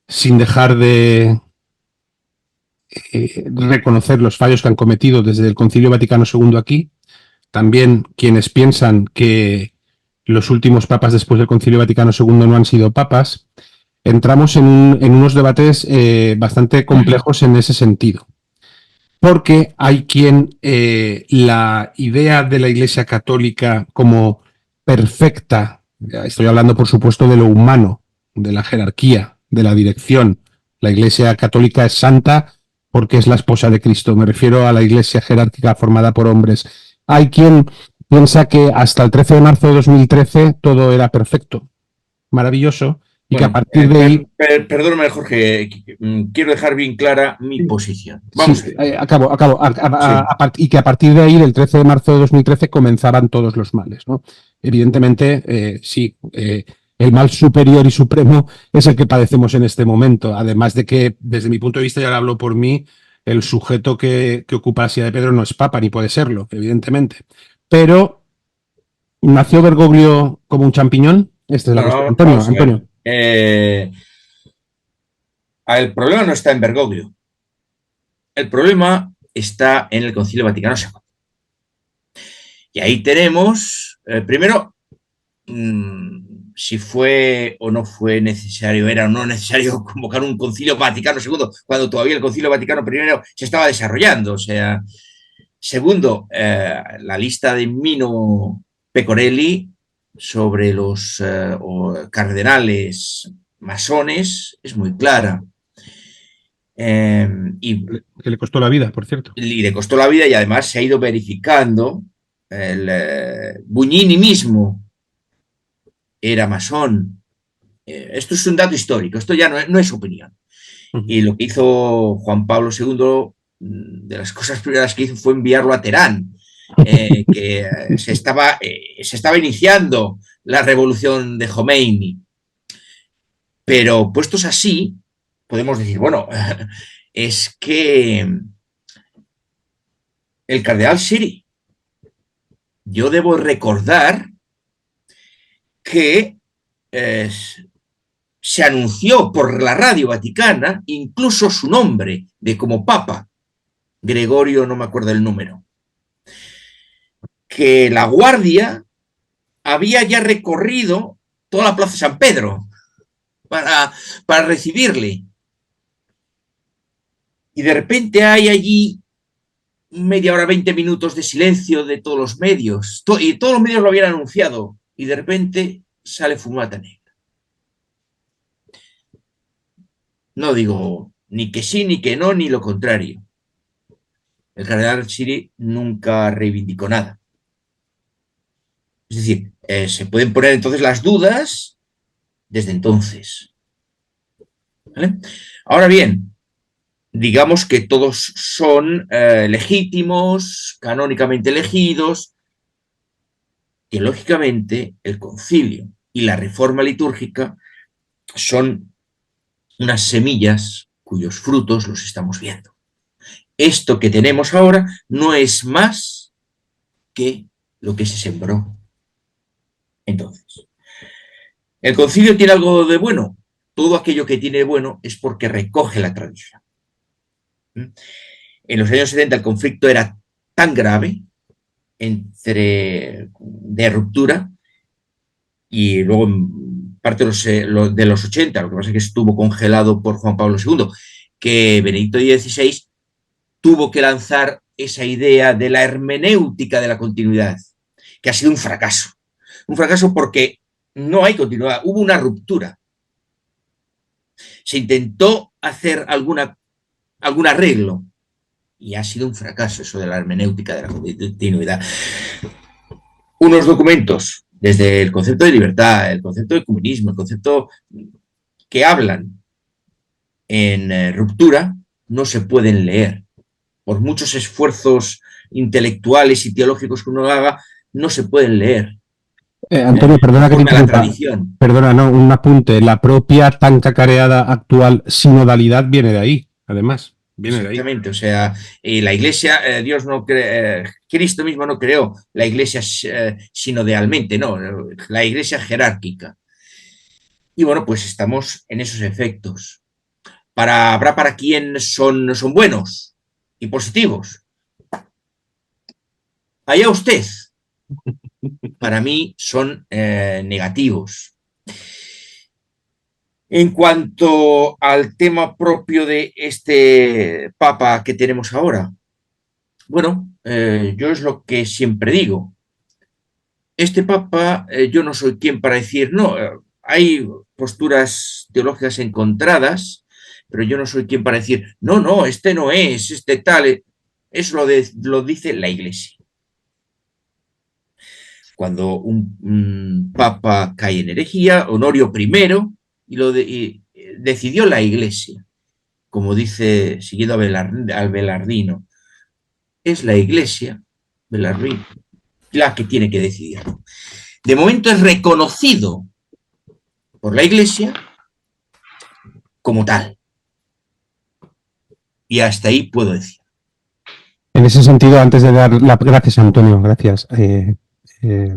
sin dejar de reconocer los fallos que han cometido desde el Concilio Vaticano II aquí, también quienes piensan que los últimos papas después del Concilio Vaticano II no han sido papas, entramos en unos debates bastante complejos en ese sentido. Porque hay quien la idea de la Iglesia Católica como perfecta, estoy hablando por supuesto de lo humano, de la jerarquía, de la dirección. La Iglesia Católica es santa porque es la esposa de Cristo. Me refiero a la Iglesia jerárquica formada por hombres. Hay quien piensa que hasta el 13 de marzo de 2013 todo era perfecto, maravilloso, y que a partir de ahí... Perdóname, Jorge, quiero dejar bien clara mi posición. Vamos sí, acabo. Y que a partir de ahí, del 13 de marzo de 2013, comenzaban todos los males, ¿no? Evidentemente, sí, el mal superior y supremo es el que padecemos en este momento. Además de que, desde mi punto de vista, ya lo hablo por mí, el sujeto que ocupa la silla de Pedro no es papa, ni puede serlo, evidentemente. Pero, ¿nació Bergoglio como un champiñón? Esta es la cuestión. Antonio. El problema no está en Bergoglio. El problema está en el Concilio Vaticano II. Y ahí tenemos, primero, si fue o no fue necesario, era o no necesario convocar un Concilio Vaticano II, cuando todavía el Concilio Vaticano I se estaba desarrollando. O sea, segundo, la lista de Mino Pecorelli sobre los cardenales masones es muy clara. Y que le costó la vida, por cierto. Y le costó la vida, y además se ha ido verificando. Bugnini mismo era masón. Esto es un dato histórico, esto ya no es opinión. Y lo que hizo Juan Pablo II, de las cosas primeras que hizo fue enviarlo a Teherán, que se estaba iniciando la revolución de Jomeini. Pero puestos así, podemos decir, bueno, es que el cardenal Siri, yo debo recordar que se anunció por la radio vaticana incluso su nombre de como papa, Gregorio, no me acuerdo el número, que la guardia había ya recorrido toda la Plaza San Pedro para recibirle. Y de repente hay allí media hora, 20 minutos de silencio de todos los medios, y todos los medios lo habían anunciado, y de repente sale fumata negra. No digo ni que sí, ni que no, ni lo contrario. El cardenal Siri nunca reivindicó nada. Es decir, se pueden poner entonces las dudas desde entonces. ¿Vale? Ahora bien, digamos que todos son legítimos, canónicamente elegidos. Teológicamente, el concilio y la reforma litúrgica son unas semillas cuyos frutos los estamos viendo. Esto que tenemos ahora no es más que lo que se sembró entonces. ¿El concilio tiene algo de bueno? Todo aquello que tiene de bueno es porque recoge la tradición. En los años 70 el conflicto era tan grave de ruptura, y luego parte de los 80, lo que pasa es que estuvo congelado por Juan Pablo II, que Benedicto XVI tuvo que lanzar esa idea de la hermenéutica de la continuidad, que ha sido un fracaso. Un fracaso porque no hay continuidad, hubo una ruptura. Se intentó hacer algún arreglo y ha sido un fracaso eso de la hermenéutica de la continuidad. Unos documentos, desde el concepto de libertad, el concepto de comunismo, el concepto que hablan en ruptura, no se pueden leer. Por muchos esfuerzos intelectuales y teológicos que uno haga, no se pueden leer. Antonio, perdona que te interrumpa. Perdona, no, un apunte. La propia tan cacareada actual sinodalidad viene de ahí, además. Viene Exactamente, de ahí. O sea, la Iglesia, Dios no Cristo mismo no creó la Iglesia sinodalmente, no, la Iglesia jerárquica. Y bueno, pues estamos en esos efectos. Habrá para quien son buenos y positivos. Allá usted. Para mí son negativos. En cuanto al tema propio de este Papa que tenemos ahora, bueno, yo es lo que siempre digo. Este Papa, yo no soy quien para decir, no, hay posturas teológicas encontradas, pero yo no soy quien para decir, no, este no es, este tal. Eso lo dice la Iglesia. Cuando un papa cae en herejía, Honorio I, decidió la Iglesia, como dice, siguiendo al Belardino, es la Iglesia, Belardino, la que tiene que decidir. De momento es reconocido por la Iglesia como tal. Y hasta ahí puedo decir. En ese sentido, antes de dar gracias, Antonio, gracias.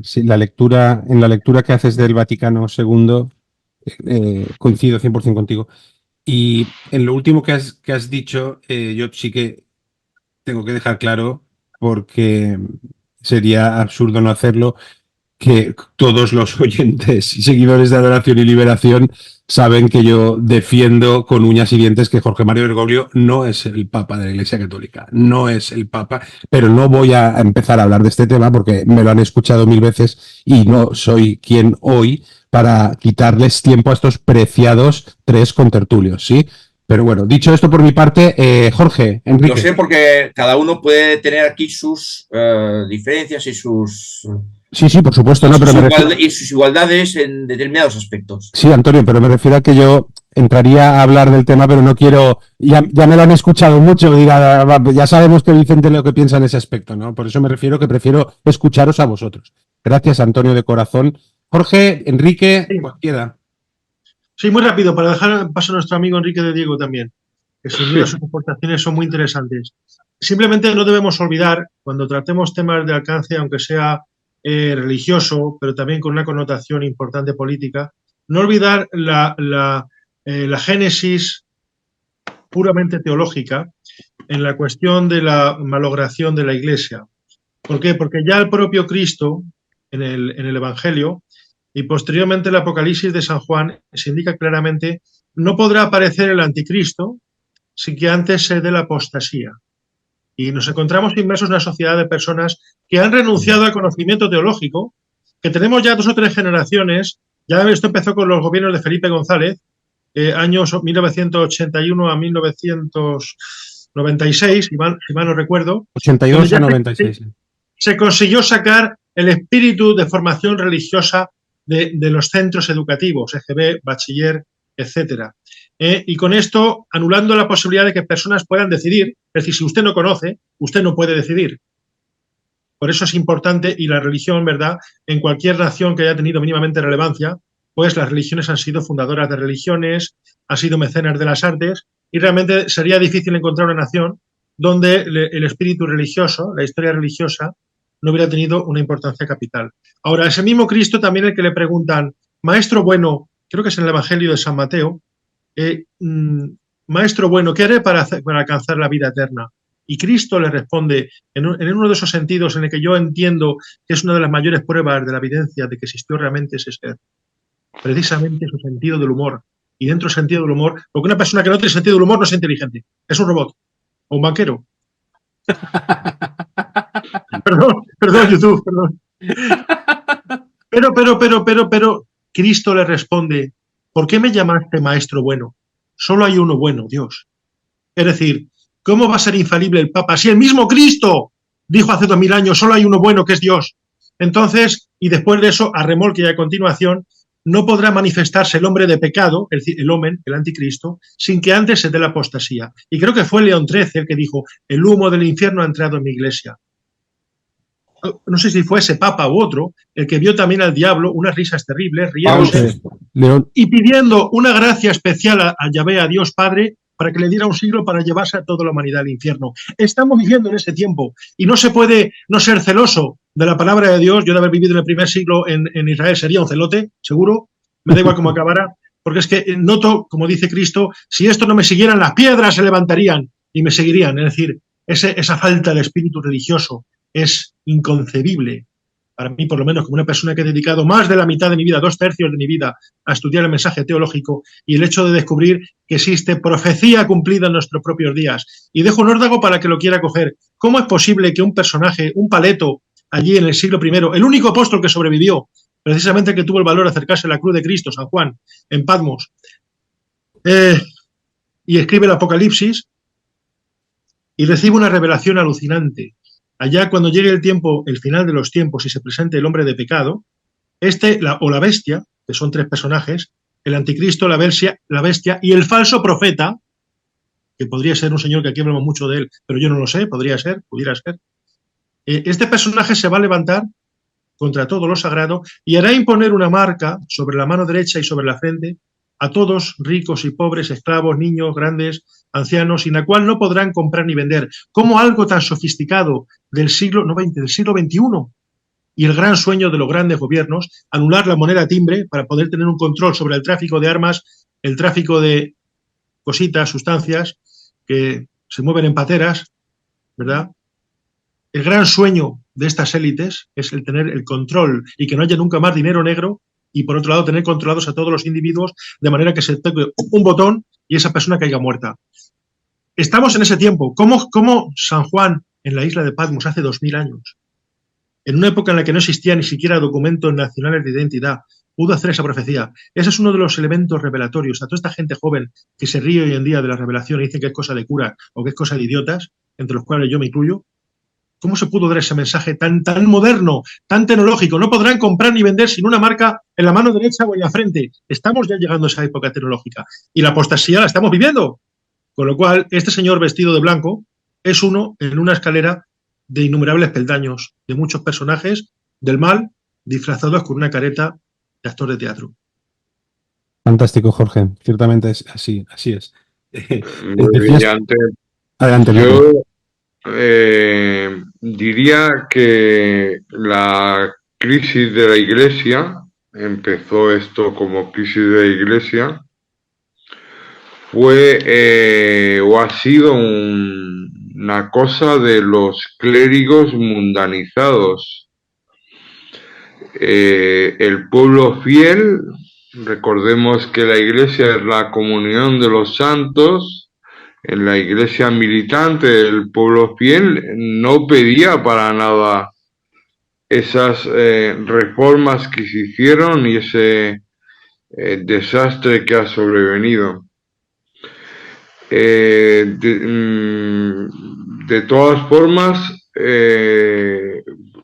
Sí, en la lectura que haces del Vaticano II, coincido 100% contigo. Y en lo último que has dicho, yo sí que tengo que dejar claro, porque sería absurdo no hacerlo, que todos los oyentes y seguidores de Adoración y Liberación saben que yo defiendo con uñas y dientes que Jorge Mario Bergoglio no es el Papa de la Iglesia Católica, no es el Papa, pero no voy a empezar a hablar de este tema porque me lo han escuchado 1000 veces y no soy quien hoy para quitarles tiempo a estos preciados 3 contertulios, ¿sí? Pero bueno, dicho esto por mi parte, Jorge, Enrique. Lo sé porque cada uno puede tener aquí sus diferencias y sus... Sí, por supuesto, no, pero y sus igualdades en determinados aspectos. Sí, Antonio, pero me refiero a que yo entraría a hablar del tema, pero no quiero... Ya me lo han escuchado mucho, dirá, ya sabemos que Vicente lo que piensa en ese aspecto, ¿no? Por eso me refiero que prefiero escucharos a vosotros. Gracias, Antonio, de corazón. Jorge, Enrique, sí. Cualquiera. Sí, muy rápido, para dejar paso a nuestro amigo Enrique de Diego también, que sin duda sus aportaciones son muy interesantes. Simplemente no debemos olvidar, cuando tratemos temas de alcance, aunque sea religioso, pero también con una connotación importante política, no olvidar la génesis puramente teológica en la cuestión de la malogración de la Iglesia. ¿Por qué? Porque ya el propio Cristo, en el Evangelio, y posteriormente el Apocalipsis de San Juan, se indica claramente, no podrá aparecer el anticristo sin que antes se dé la apostasía. Y nos encontramos inmersos en una sociedad de personas que han renunciado al conocimiento teológico, que tenemos ya 2 o 3 generaciones, ya esto empezó con los gobiernos de Felipe González, años 1981 a 1996, si mal no recuerdo. 82 a 96. Se consiguió sacar el espíritu de formación religiosa de los centros educativos, EGB, bachiller, etcétera. Y con esto, anulando la posibilidad de que personas puedan decidir, es decir, si usted no conoce, usted no puede decidir. Por eso es importante, y la religión, ¿verdad?, en cualquier nación que haya tenido mínimamente relevancia, pues las religiones han sido fundadoras de religiones, han sido mecenas de las artes, y realmente sería difícil encontrar una nación donde el espíritu religioso, la historia religiosa, no hubiera tenido una importancia capital. Ahora, ese mismo Cristo también el que le preguntan, maestro bueno, creo que es en el Evangelio de San Mateo, maestro bueno, ¿qué haré para alcanzar la vida eterna? Y Cristo le responde, en uno de esos sentidos en el que yo entiendo que es una de las mayores pruebas de la evidencia de que existió realmente ese ser. precisamente su sentido del humor. Y dentro del sentido del humor, porque una persona que no tiene sentido del humor no es inteligente, es un robot o un banquero. Perdón, YouTube, perdón. Pero, Cristo le responde, ¿por qué me llamaste maestro bueno? Solo hay uno bueno, Dios. Es decir, ¿cómo va a ser infalible el Papa si el mismo Cristo dijo hace 2000 años, solo hay uno bueno, que es Dios? Entonces, y después de eso, a remolque y a continuación, no podrá manifestarse el hombre de pecado, es decir, el Omen, el anticristo, sin que antes se dé la apostasía. Y creo que fue León XIII el que dijo, el humo del infierno ha entrado en mi iglesia. No sé si fue ese papa u otro, el que vio también al diablo unas risas terribles, riéndose y pidiendo una gracia especial a Yahvé, a Dios Padre, para que le diera un siglo para llevarse a toda la humanidad al infierno. Estamos viviendo en ese tiempo y no se puede no ser celoso de la palabra de Dios. Yo de haber vivido en el primer siglo en Israel sería un celote, seguro, me da igual cómo acabara, porque es que noto, como dice Cristo, si esto no me siguieran, las piedras se levantarían y me seguirían. Es decir, esa falta de espíritu religioso es inconcebible para mí, por lo menos, como una persona que he dedicado más de la mitad de mi vida, 2/3 de mi vida, a estudiar el mensaje teológico, y el hecho de descubrir que existe profecía cumplida en nuestros propios días. Y dejo un órdago para que lo quiera coger. ¿Cómo es posible que un personaje, un paleto, allí en el siglo I, el único apóstol que sobrevivió, precisamente que tuvo el valor de acercarse a la cruz de Cristo, San Juan, en Patmos, y escribe el Apocalipsis, y recibe una revelación alucinante? Allá cuando llegue el tiempo, el final de los tiempos, y se presente el hombre de pecado, la bestia, que son 3 personajes, el anticristo, la bestia y el falso profeta, que podría ser un señor que aquí hablamos mucho de él, pero yo no lo sé, pudiera ser. Este personaje se va a levantar contra todo lo sagrado y hará imponer una marca sobre la mano derecha y sobre la frente a todos, ricos y pobres, esclavos, niños, grandes, ancianos, sin la cual no podrán comprar ni vender. ¿Cómo algo tan sofisticado del siglo XXI, y el gran sueño de los grandes gobiernos, anular la moneda timbre para poder tener un control sobre el tráfico de armas, el tráfico de cositas, sustancias que se mueven en pateras, ¿verdad? El gran sueño de estas élites es el tener el control y que no haya nunca más dinero negro, y por otro lado tener controlados a todos los individuos de manera que se toque un botón y esa persona caiga muerta. Estamos en ese tiempo. ¿Cómo San Juan en la isla de Patmos hace 2000 años, en una época en la que no existía ni siquiera documentos nacionales de identidad, pudo hacer esa profecía? Ese es uno de los elementos revelatorios. A toda esta gente joven que se ríe hoy en día de la revelación y dicen que es cosa de cura o que es cosa de idiotas, entre los cuales yo me incluyo, ¿cómo se pudo dar ese mensaje tan moderno, tan tecnológico? No podrán comprar ni vender sin una marca en la mano derecha o en la frente. Estamos ya llegando a esa época tecnológica y la apostasía la estamos viviendo. Con lo cual, este señor vestido de blanco es uno en una escalera de innumerables peldaños, de muchos personajes del mal disfrazados con una careta de actor de teatro. Fantástico, Jorge. Ciertamente es así es. Muy brillante. Adelante, yo diría que la crisis de la Iglesia, empezó esto como crisis de la Iglesia, fue o ha sido una cosa de los clérigos mundanizados. El pueblo fiel, recordemos que la Iglesia es la comunión de los santos. En la Iglesia militante, el pueblo fiel no pedía para nada esas reformas que se hicieron y ese desastre que ha sobrevenido. De todas formas,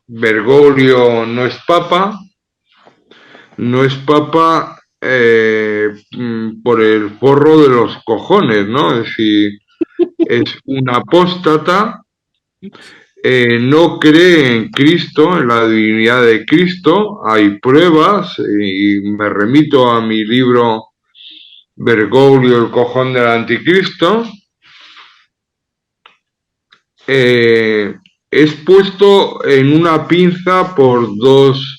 Bergoglio no es papa por el forro de los cojones, ¿no? Es decir, es un apóstata, no cree en Cristo, en la divinidad de Cristo. Hay pruebas, y me remito a mi libro Bergoglio, el cojón del anticristo. Es puesto en una pinza por 2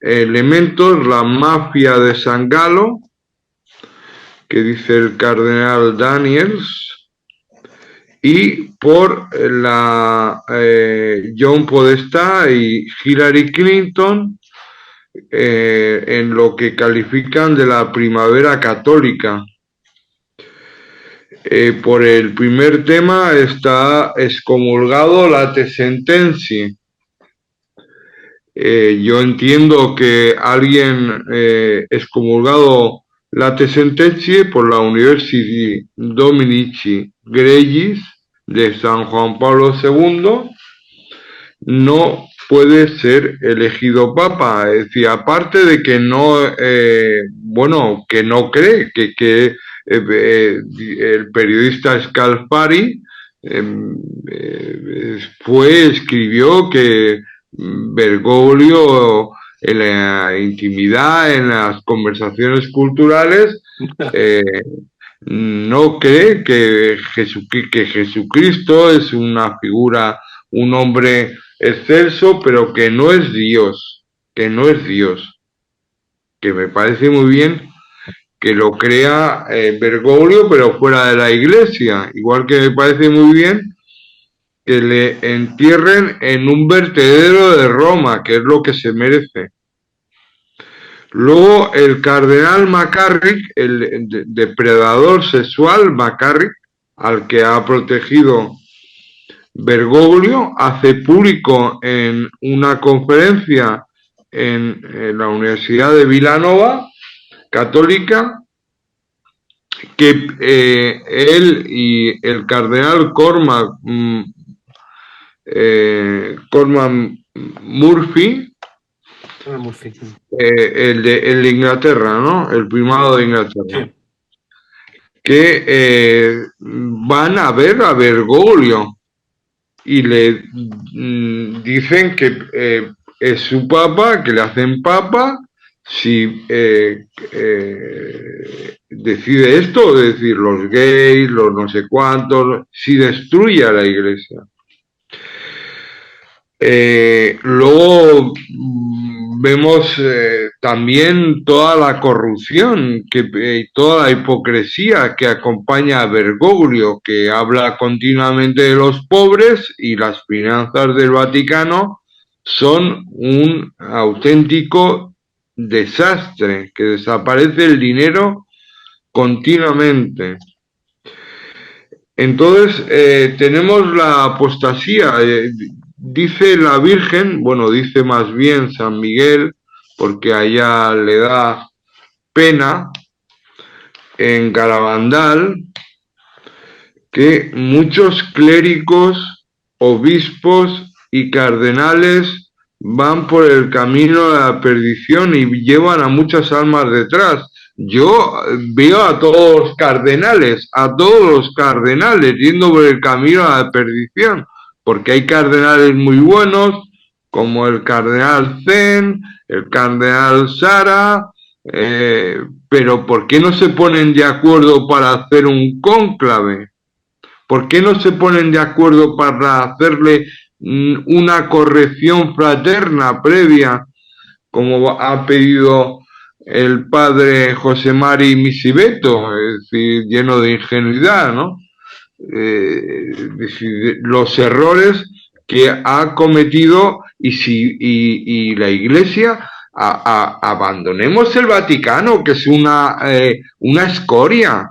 elementos: la mafia de San Galo, que dice el cardenal Daniels, y por la John Podestá y Hillary Clinton, en lo que califican de la primavera católica. Por el primer tema está excomulgado late sententia. Yo entiendo que alguien excomulgado late sententia por la University Dominici Gregis de San Juan Pablo II no puede ser elegido papa. Es decir, aparte de que no, que no cree que el periodista Scalfari escribió que Bergoglio en la intimidad, en las conversaciones culturales, no cree que Jesucristo es una figura, un hombre excelso, pero que no es Dios, que me parece muy bien que lo crea Bergoglio, pero fuera de la iglesia, igual que me parece muy bien que le entierren en un vertedero de Roma, que es lo que se merece. Luego el cardenal McCarrick, el depredador sexual McCarrick, al que ha protegido Bergoglio, hace público en una conferencia en la Universidad de Villanova, católica, que él y el cardenal Cormac Murphy, el de Inglaterra, ¿no? El primado de Inglaterra, que van a ver a Bergoglio y le dicen que es su papa, que le hacen papa si decide esto, es decir, los gays, los no sé cuántos, si destruye a la iglesia. Luego vemos también toda la corrupción, toda la hipocresía que acompaña a Bergoglio, que habla continuamente de los pobres, y las finanzas del Vaticano son un auténtico desastre, que desaparece el dinero continuamente. Entonces tenemos la apostasía. Dice la Virgen, bueno, dice más bien San Miguel, porque allá le da pena, en Garabandal, que muchos clérigos, obispos y cardenales van por el camino de la perdición y llevan a muchas almas detrás. Yo veo a todos los cardenales yendo por el camino a la perdición, porque hay cardenales muy buenos, como el cardenal Zen, el cardenal Sara, pero ¿por qué no se ponen de acuerdo para hacer un cónclave? ¿Por qué no se ponen de acuerdo para hacerle una corrección fraterna previa, como ha pedido el padre José Mari Misibeto, es decir, lleno de ingenuidad, ¿no? Los errores que ha cometido, y la Iglesia, abandonemos el Vaticano, que es una escoria,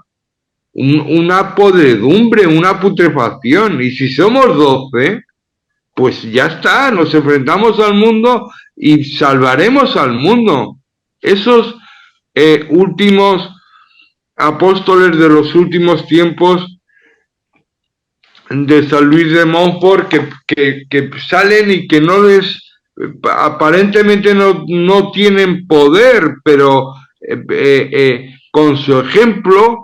una podredumbre, una putrefacción, y si somos 12, pues ya está, nos enfrentamos al mundo y salvaremos al mundo. Esos últimos apóstoles de los últimos tiempos de San Luis de Montfort, que salen y que no les, aparentemente no tienen poder, pero con su ejemplo,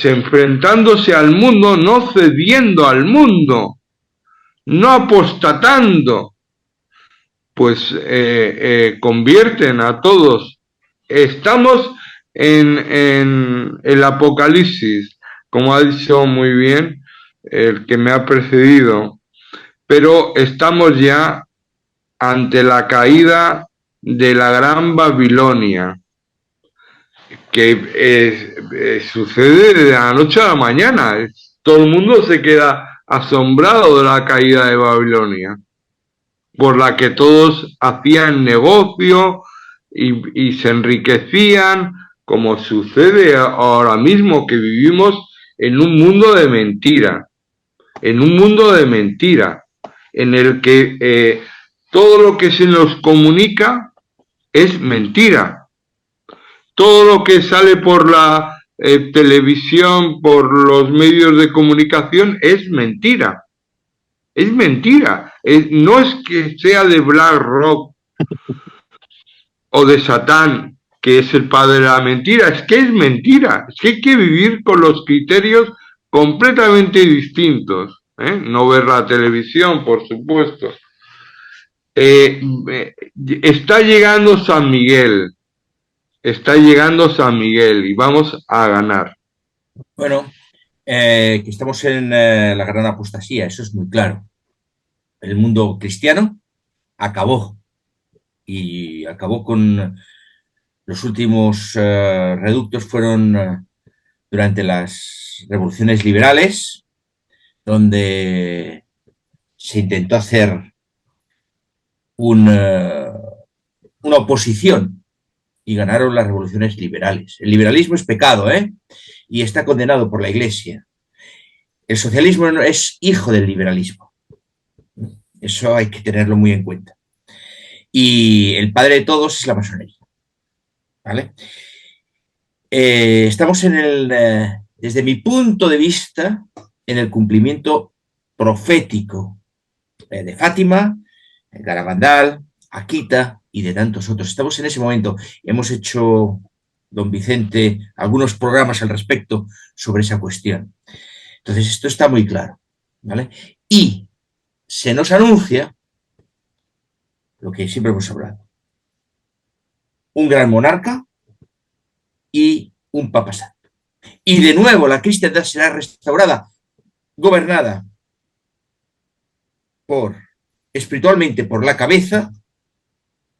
enfrentándose al mundo, no cediendo al mundo, no apostatando, pues convierten a todos. Estamos en el Apocalipsis, como ha dicho muy bien el que me ha precedido, pero estamos ya ante la caída de la Gran Babilonia, que sucede de la noche a la mañana. Todo el mundo se queda asombrado de la caída de Babilonia. por la que todos hacían negocio y se enriquecían, como sucede ahora mismo, que vivimos en un mundo de mentira, en un mundo de mentira, en el que todo lo que se nos comunica es mentira. Todo lo que sale por la televisión, por los medios de comunicación, es mentira. Es mentira. No es que sea de BlackRock o de Satán, que es el padre de la mentira, es que es mentira. Es que hay que vivir con los criterios completamente distintos. No ver la televisión, por supuesto. Está llegando San Miguel. Está llegando San Miguel y vamos a ganar. Bueno, que estamos en la gran apostasía, eso es muy claro. El mundo cristiano acabó y acabó con los últimos reductos fueron durante las revoluciones liberales, donde se intentó hacer una oposición y ganaron las revoluciones liberales. El liberalismo es pecado, y está condenado por la Iglesia. El socialismo es hijo del liberalismo. Eso hay que tenerlo muy en cuenta. Y el padre de todos es la masonería. ¿Vale? Estamos desde mi punto de vista, en el cumplimiento profético de Fátima, Garabandal, Akita y de tantos otros. Estamos en ese momento. Hemos hecho, don Vicente, algunos programas al respecto sobre esa cuestión. Entonces, esto está muy claro, ¿vale? Y se nos anuncia lo que siempre hemos hablado. Un gran monarca y un papa santo. Y de nuevo la cristiandad será restaurada, gobernada espiritualmente por la cabeza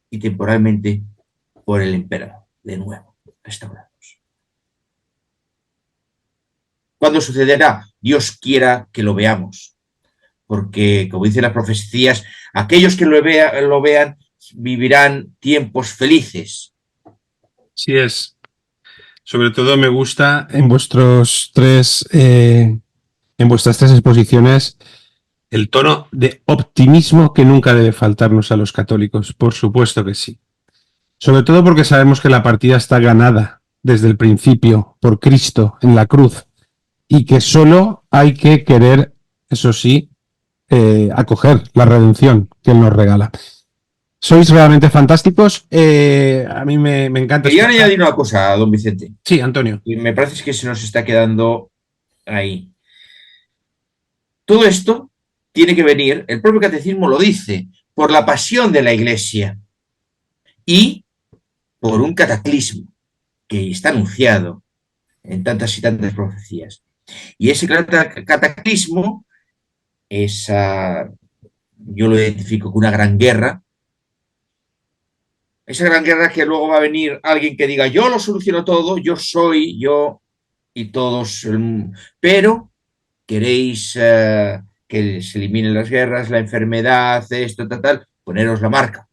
y temporalmente por el emperador. De nuevo, restaurados. ¿Cuándo sucederá? Dios quiera que lo veamos. Porque, como dicen las profecías, aquellos que lo vean vivirán tiempos felices. Sí es. Sobre todo me gusta En vuestras tres exposiciones el tono de... optimismo que nunca debe faltarnos a los católicos, por supuesto que sí. Sobre todo porque sabemos que la partida está ganada desde el principio por Cristo en la cruz y que solo hay que querer, eso sí, acoger la redención que Él nos regala. Sois realmente fantásticos. A mí me encanta. Quería añadir una cosa, don Vicente. Sí, Antonio. Y me parece que se nos está quedando ahí. Todo esto tiene que venir, el propio catecismo lo dice, por la pasión de la Iglesia y por un cataclismo que está anunciado en tantas y tantas profecías. Y ese cataclismo, yo lo identifico con una gran guerra, esa gran guerra que luego va a venir alguien que diga, yo lo soluciono todo, yo soy, yo y todos, pero queréis que se eliminen las guerras, la enfermedad, esto, tal, poneros la marca.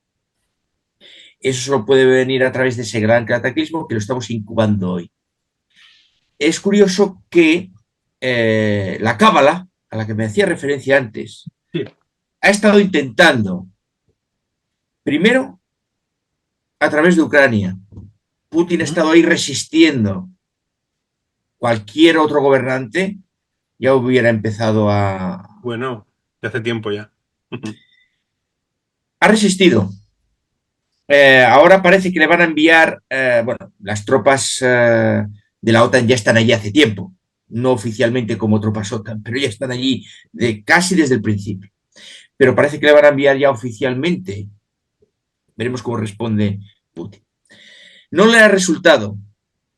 Eso solo puede venir a través de ese gran cataclismo que lo estamos incubando hoy. Es curioso que la Cábala, a la que me hacía referencia antes, sí, ha estado intentando, primero, a través de Ucrania. Putin ha estado ahí resistiendo. Cualquier otro gobernante ya hubiera empezado a... Bueno, de hace tiempo ya. Ha resistido. Ahora parece que le van a enviar, las tropas de la OTAN ya están allí hace tiempo, no oficialmente como tropas OTAN, pero ya están allí casi desde el principio. Pero parece que le van a enviar ya oficialmente. Veremos cómo responde Putin. No le ha resultado.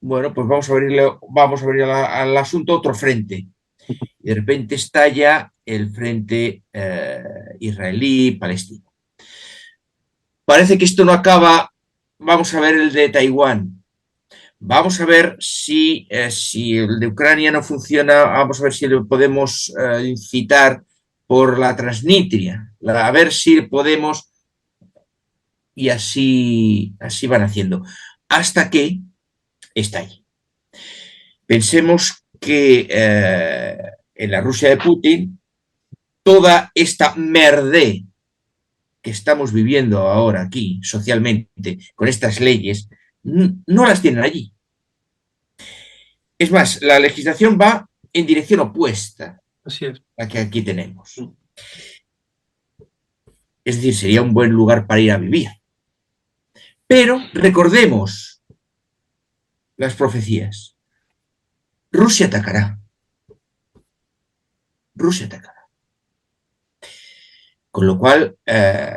Bueno, pues vamos a abrir al asunto otro frente. Y de repente estalla el frente israelí-palestino. Parece que esto no acaba. Vamos a ver el de Taiwán. Vamos a ver si el de Ucrania no funciona. Vamos a ver si le podemos incitar por la Transnistria, a ver si podemos, y así van haciendo, hasta que está allí. Pensemos que en la Rusia de Putin, toda esta merdé que estamos viviendo ahora aquí socialmente, con estas leyes, no las tienen allí. Es más, la legislación va en dirección opuesta Así es. a la que aquí tenemos. Es decir, sería un buen lugar para ir a vivir. Pero recordemos las profecías. Rusia atacará. Rusia atacará. Con lo cual,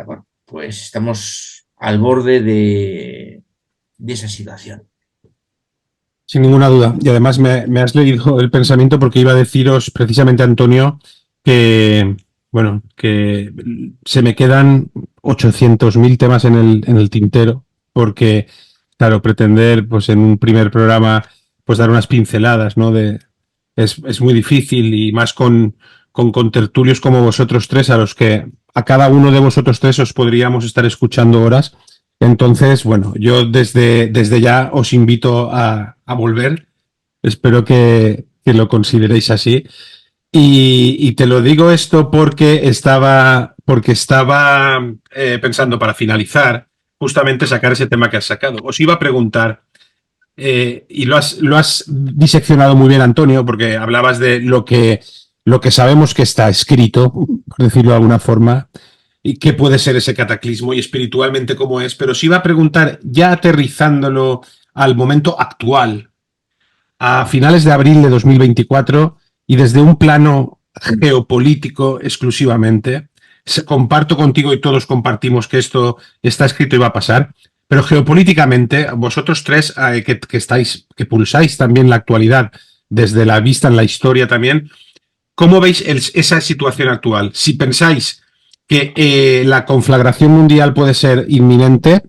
bueno, pues estamos al borde de esa situación. Sin ninguna duda. Y además me has leído el pensamiento porque iba a deciros precisamente, Antonio, que, bueno, que se me quedan 800.000 temas en el tintero, porque, claro, pretender, pues en un primer programa, pues dar unas pinceladas, ¿no? Es muy difícil, y más con contertulios como vosotros tres, a los que a cada uno de vosotros tres os podríamos estar escuchando horas. Entonces, bueno, yo desde ya os invito a volver. Espero que lo consideréis así. Y te lo digo esto porque estaba pensando, para finalizar, justamente sacar ese tema que has sacado. Os iba a preguntar, y lo has diseccionado muy bien, Antonio, porque hablabas de lo que sabemos que está escrito, por decirlo de alguna forma, y qué puede ser ese cataclismo y espiritualmente cómo es, pero os iba a preguntar, ya aterrizándolo al momento actual, a finales de abril de 2024, y desde un plano geopolítico exclusivamente, comparto contigo y todos compartimos que esto está escrito y va a pasar, pero geopolíticamente, vosotros tres que pulsáis también la actualidad desde la vista en la historia también, ¿cómo veis esa situación actual? Si pensáis que la conflagración mundial puede ser inminente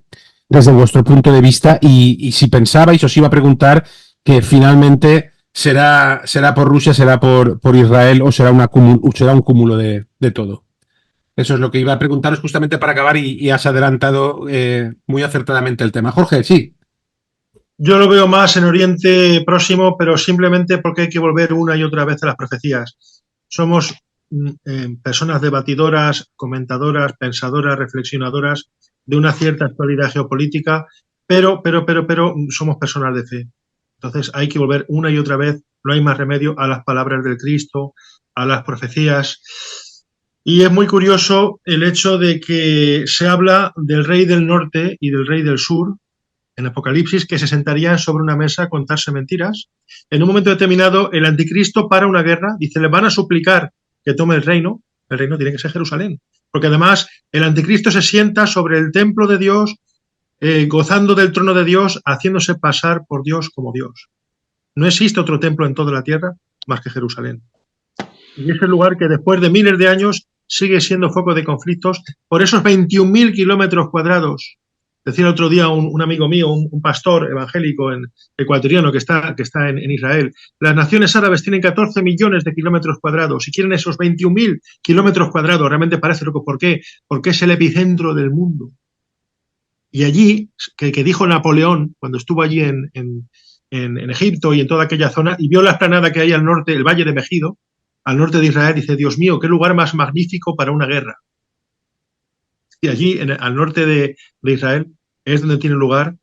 desde vuestro punto de vista, y si pensabais, os iba a preguntar que finalmente será por Rusia, será por Israel, o será un cúmulo de todo. Eso es lo que iba a preguntaros justamente para acabar, y has adelantado muy acertadamente el tema. Jorge, sí. Yo lo veo más en Oriente Próximo, pero simplemente porque hay que volver una y otra vez a las profecías. Somos personas debatidoras, comentadoras, pensadoras, reflexionadoras de una cierta actualidad geopolítica, pero somos personas de fe. Entonces hay que volver una y otra vez, no hay más remedio, a las palabras del Cristo, a las profecías. Y es muy curioso el hecho de que se habla del rey del norte y del rey del sur en Apocalipsis, que se sentarían sobre una mesa a contarse mentiras. En un momento determinado, el anticristo para una guerra, dice, le van a suplicar que tome el reino tiene que ser Jerusalén, porque además el anticristo se sienta sobre el templo de Dios, gozando del trono de Dios, haciéndose pasar por Dios como Dios. No existe otro templo en toda la tierra más que Jerusalén. Y es el lugar que después de miles de años sigue siendo foco de conflictos por esos 21.000 kilómetros cuadrados. Decía el otro día un amigo mío, un pastor evangélico ecuatoriano que está en Israel, las naciones árabes tienen 14 millones de kilómetros cuadrados y quieren esos 21.000 kilómetros cuadrados. Realmente parece loco. ¿Por qué? Porque es el epicentro del mundo. Y allí, que dijo Napoleón cuando estuvo allí en Egipto y en toda aquella zona, y vio la explanada que hay al norte, el Valle de Megido, al norte de Israel, dice, Dios mío, qué lugar más magnífico para una guerra. Y allí, al norte de Israel, es donde tiene lugar,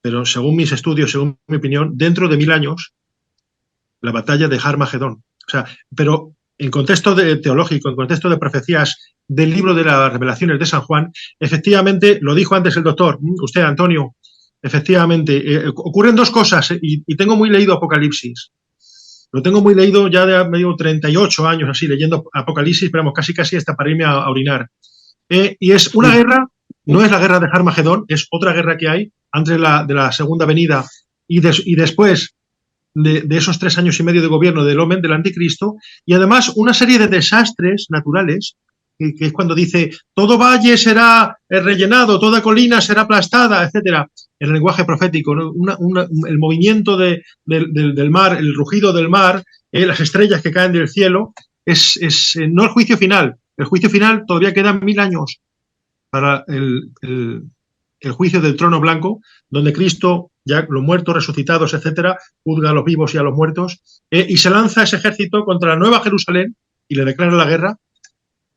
pero según mis estudios, según mi opinión, dentro de 1000 años, la batalla de Armagedón. O sea, pero en contexto teológico, en contexto de profecías del libro de las revelaciones de San Juan, efectivamente, lo dijo antes el doctor, usted, Antonio, efectivamente, ocurren dos cosas, y tengo muy leído Apocalipsis. Lo tengo muy leído ya de medio 38 años así, leyendo Apocalipsis, pero vamos, casi hasta para irme a orinar. Y es una guerra, no es la guerra de Armagedón, es otra guerra que hay antes de la segunda venida y después de esos 3 años y medio de gobierno del hombre, del anticristo, y además una serie de desastres naturales, que es cuando dice, todo valle será rellenado, toda colina será aplastada, etcétera, en el lenguaje profético, ¿no? El movimiento del mar, el rugido del mar, las estrellas que caen del cielo, no el juicio final. El juicio final todavía quedan 1000 años para el juicio del trono blanco, donde Cristo, ya los muertos, resucitados, etcétera, juzga a los vivos y a los muertos, y se lanza ese ejército contra la Nueva Jerusalén y le declara la guerra.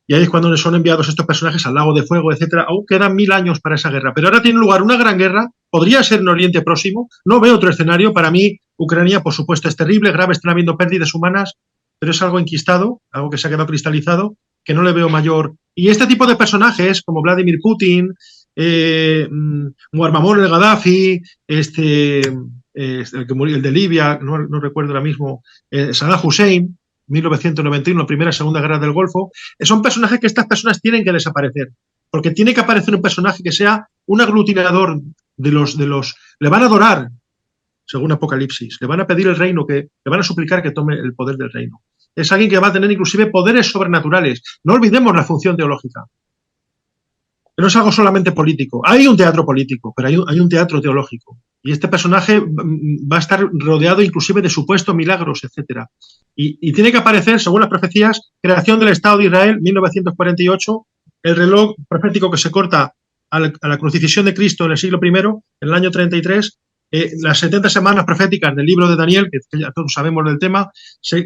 Y ahí es cuando son enviados estos personajes al lago de fuego, etcétera. Aún quedan 1000 años para esa guerra. Pero ahora tiene lugar una gran guerra. Podría ser en Oriente Próximo. No veo otro escenario. Para mí, Ucrania, por supuesto, es terrible, grave, están habiendo pérdidas humanas, pero es algo enquistado, algo que se ha quedado cristalizado, que no le veo mayor. Y este tipo de personajes, como Vladimir Putin, Muammar el Gaddafi, el de Libia, no recuerdo ahora mismo, Saddam Hussein, 1991, Primera y Segunda Guerra del Golfo, son personajes que estas personas tienen que desaparecer, porque tiene que aparecer un personaje que sea un aglutinador de los le van a adorar, según Apocalipsis, le van a pedir el reino, le van a suplicar que tome el poder del reino. Es alguien que va a tener inclusive poderes sobrenaturales. No olvidemos la función teológica. No es algo solamente político. Hay un teatro político, pero hay un teatro teológico. Y este personaje va a estar rodeado inclusive de supuestos milagros, etcétera. Y tiene que aparecer, según las profecías, creación del Estado de Israel, 1948, el reloj profético que se corta a la crucifixión de Cristo en el siglo I, en el año 33, las 70 semanas proféticas del libro de Daniel, que ya todos sabemos del tema, se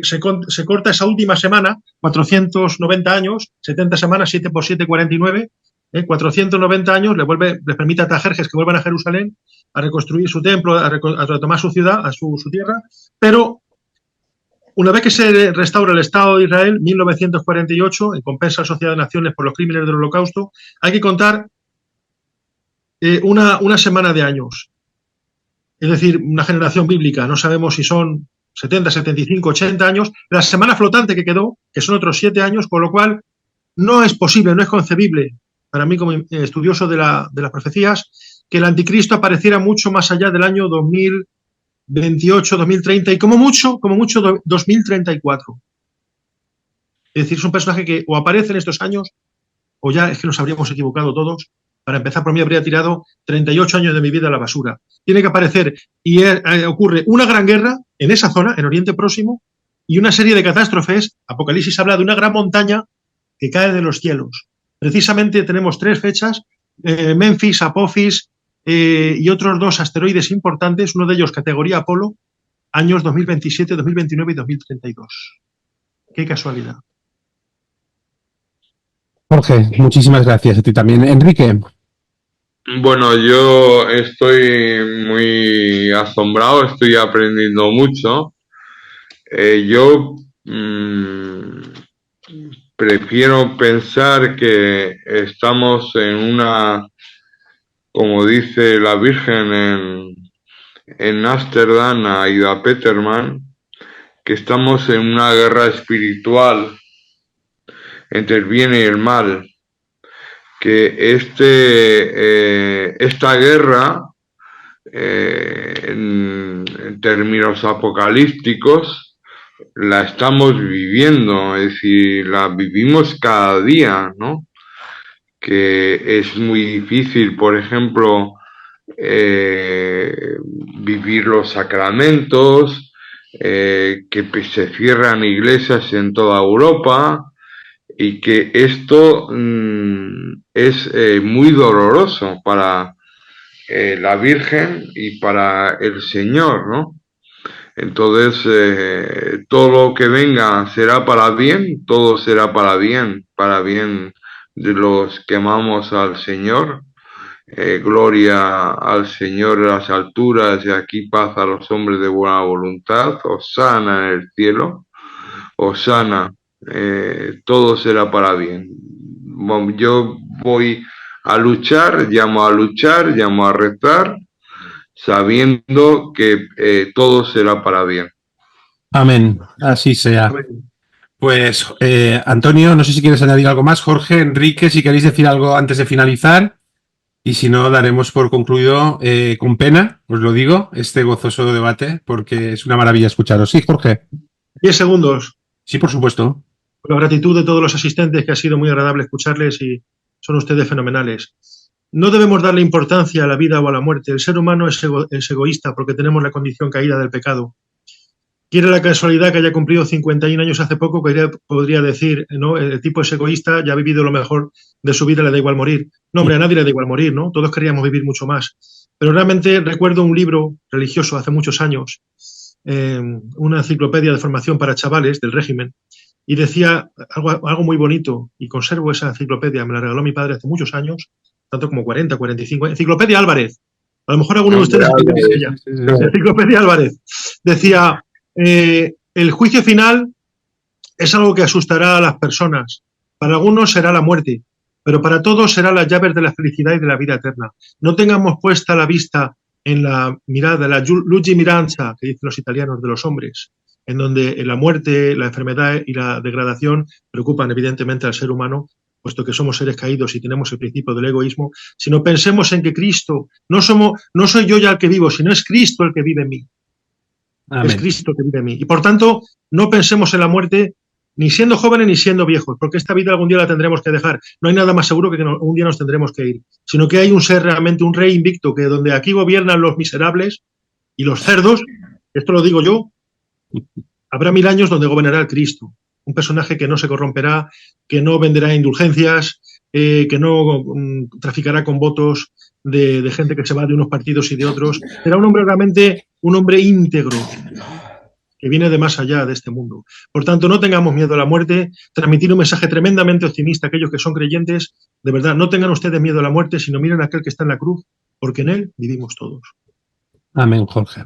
corta esa última semana, 490 años, 70 semanas, 7 por 7, 49, 490 años, les permite a Tajerjes que vuelvan a Jerusalén a reconstruir su templo, a retomar su ciudad, a su tierra, pero una vez que se restaura el Estado de Israel, 1948, en compensa a la Sociedad de Naciones por los crímenes del Holocausto, hay que contar una semana de años. Es decir, una generación bíblica. No sabemos si son 70, 75, 80 años. La semana flotante que quedó, que son otros 7 años, con lo cual no es posible, no es concebible, para mí como estudioso de las profecías, que el anticristo apareciera mucho más allá del año 2028, 2030 y como mucho 2034. Es decir, es un personaje que o aparece en estos años o ya es que nos habríamos equivocado todos. Para empezar, por mí habría tirado 38 años de mi vida a la basura. Tiene que aparecer y ocurre una gran guerra en esa zona, en Oriente Próximo, y una serie de catástrofes. Apocalipsis habla de una gran montaña que cae de los cielos. Precisamente tenemos 3 fechas, Memphis, Apophis y otros 2 asteroides importantes, uno de ellos categoría Apolo, años 2027, 2029 y 2032. Qué casualidad. Jorge, muchísimas gracias a ti también. Enrique. Bueno, yo estoy muy asombrado, estoy aprendiendo mucho. Yo prefiero pensar que estamos en una, como dice la Virgen en Ámsterdam, Aida Peterman, que estamos en una guerra espiritual entre el bien y el mal, que esta guerra, en términos apocalípticos, la estamos viviendo, es decir, la vivimos cada día, ¿no? Que es muy difícil, por ejemplo, vivir los sacramentos, que se cierran iglesias en toda Europa, y que esto es muy doloroso para la Virgen y para el Señor, ¿no? Entonces, todo lo que venga será para bien, todo será para bien de los que amamos al Señor. Gloria al Señor en las alturas y aquí paz a los hombres de buena voluntad. Hosana en el cielo, hosana. Todo será para bien. Yo voy a luchar, llamo a rezar, sabiendo que todo será para bien. Amén, así sea. Amén. Pues Antonio, no sé si quieres añadir algo más. Jorge, Enrique, si queréis decir algo antes de finalizar. Y si no, daremos por concluido con pena, os lo digo, este gozoso debate, porque es una maravilla escucharos. Sí, Jorge. 10 segundos. Sí, por supuesto. Con la gratitud de todos los asistentes, que ha sido muy agradable escucharles y son ustedes fenomenales. No debemos darle importancia a la vida o a la muerte. El ser humano es egoísta porque tenemos la condición caída del pecado. quiere la casualidad que haya cumplido 51 años hace poco, que podría decir, ¿no? El tipo es egoísta, ya ha vivido lo mejor de su vida, le da igual morir. No, hombre, a nadie le da igual morir, ¿no? Todos queríamos vivir mucho más. Pero realmente recuerdo un libro religioso hace muchos años, una enciclopedia de formación para chavales del régimen, y decía algo muy bonito, y conservo esa enciclopedia, me la regaló mi padre hace muchos años, tanto como 40, 45, Enciclopedia Álvarez. A lo mejor alguno de ustedes conoce ella. Enciclopedia Álvarez. Decía, el juicio final es algo que asustará a las personas. Para algunos será la muerte, pero para todos será las llaves de la felicidad y de la vida eterna. No tengamos puesta la vista en la mirada, la lungimiranza, que dicen los italianos, de los hombres, en donde la muerte, la enfermedad y la degradación preocupan evidentemente al ser humano, puesto que somos seres caídos y tenemos el principio del egoísmo, sino pensemos en que Cristo, no soy yo ya el que vivo, sino es Cristo el que vive en mí. Amén. Es Cristo que vive en mí. Y por tanto, no pensemos en la muerte ni siendo jóvenes ni siendo viejos, porque esta vida algún día la tendremos que dejar. No hay nada más seguro que un día nos tendremos que ir, sino que hay un ser realmente, un rey invicto, que donde aquí gobiernan los miserables y los cerdos, esto lo digo yo, habrá 1000 años donde gobernará el Cristo, un personaje que no se corromperá, que no venderá indulgencias, que no traficará con votos de gente que se va de unos partidos y de otros. Será un hombre realmente, un hombre íntegro, que viene de más allá de este mundo. Por tanto, no tengamos miedo a la muerte, transmitir un mensaje tremendamente optimista a aquellos que son creyentes. De verdad, no tengan ustedes miedo a la muerte, sino miren a aquel que está en la cruz, porque en él vivimos todos. Amén, Jorge.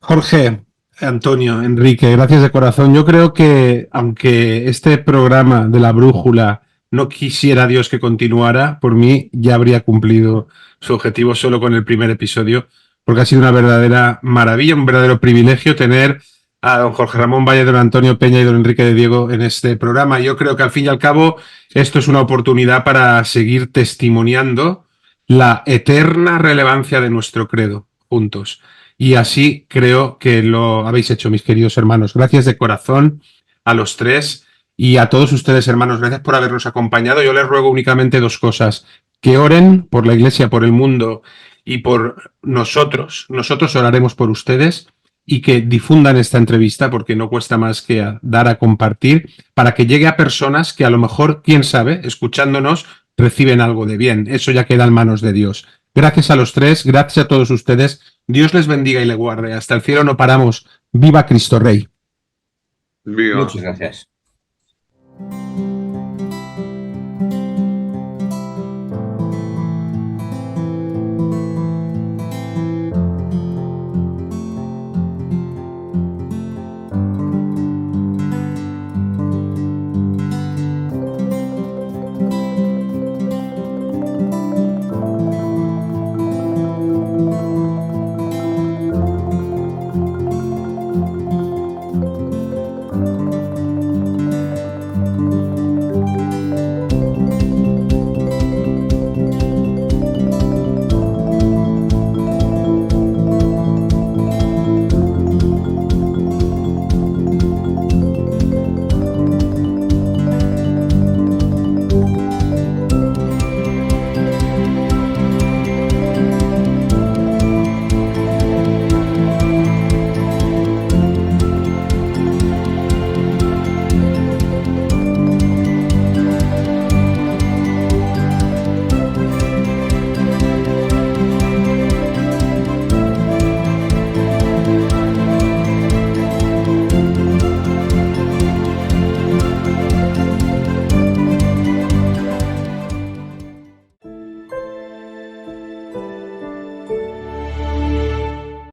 Jorge, Antonio, Enrique, gracias de corazón. Yo creo que, aunque este programa de la brújula no quisiera Dios que continuara, por mí ya habría cumplido su objetivo solo con el primer episodio, porque ha sido una verdadera maravilla, un verdadero privilegio tener a don Jorge Ramón Valle, don Antonio Peña y don Enrique de Diego en este programa. Yo creo que al fin y al cabo esto es una oportunidad para seguir testimoniando la eterna relevancia de nuestro credo juntos. Y así creo que lo habéis hecho, mis queridos hermanos. Gracias de corazón a los tres y a todos ustedes, hermanos. Gracias por habernos acompañado. Yo les ruego únicamente 2 cosas. Que oren por la Iglesia, por el mundo y por nosotros. Nosotros oraremos por ustedes y que difundan esta entrevista, porque no cuesta más que dar a compartir, para que llegue a personas que a lo mejor, quién sabe, escuchándonos, reciben algo de bien. Eso ya queda en manos de Dios. Gracias a los tres, gracias a todos ustedes. Dios les bendiga y le guarde. Hasta el cielo no paramos. ¡Viva Cristo Rey! Viva. Muchas gracias.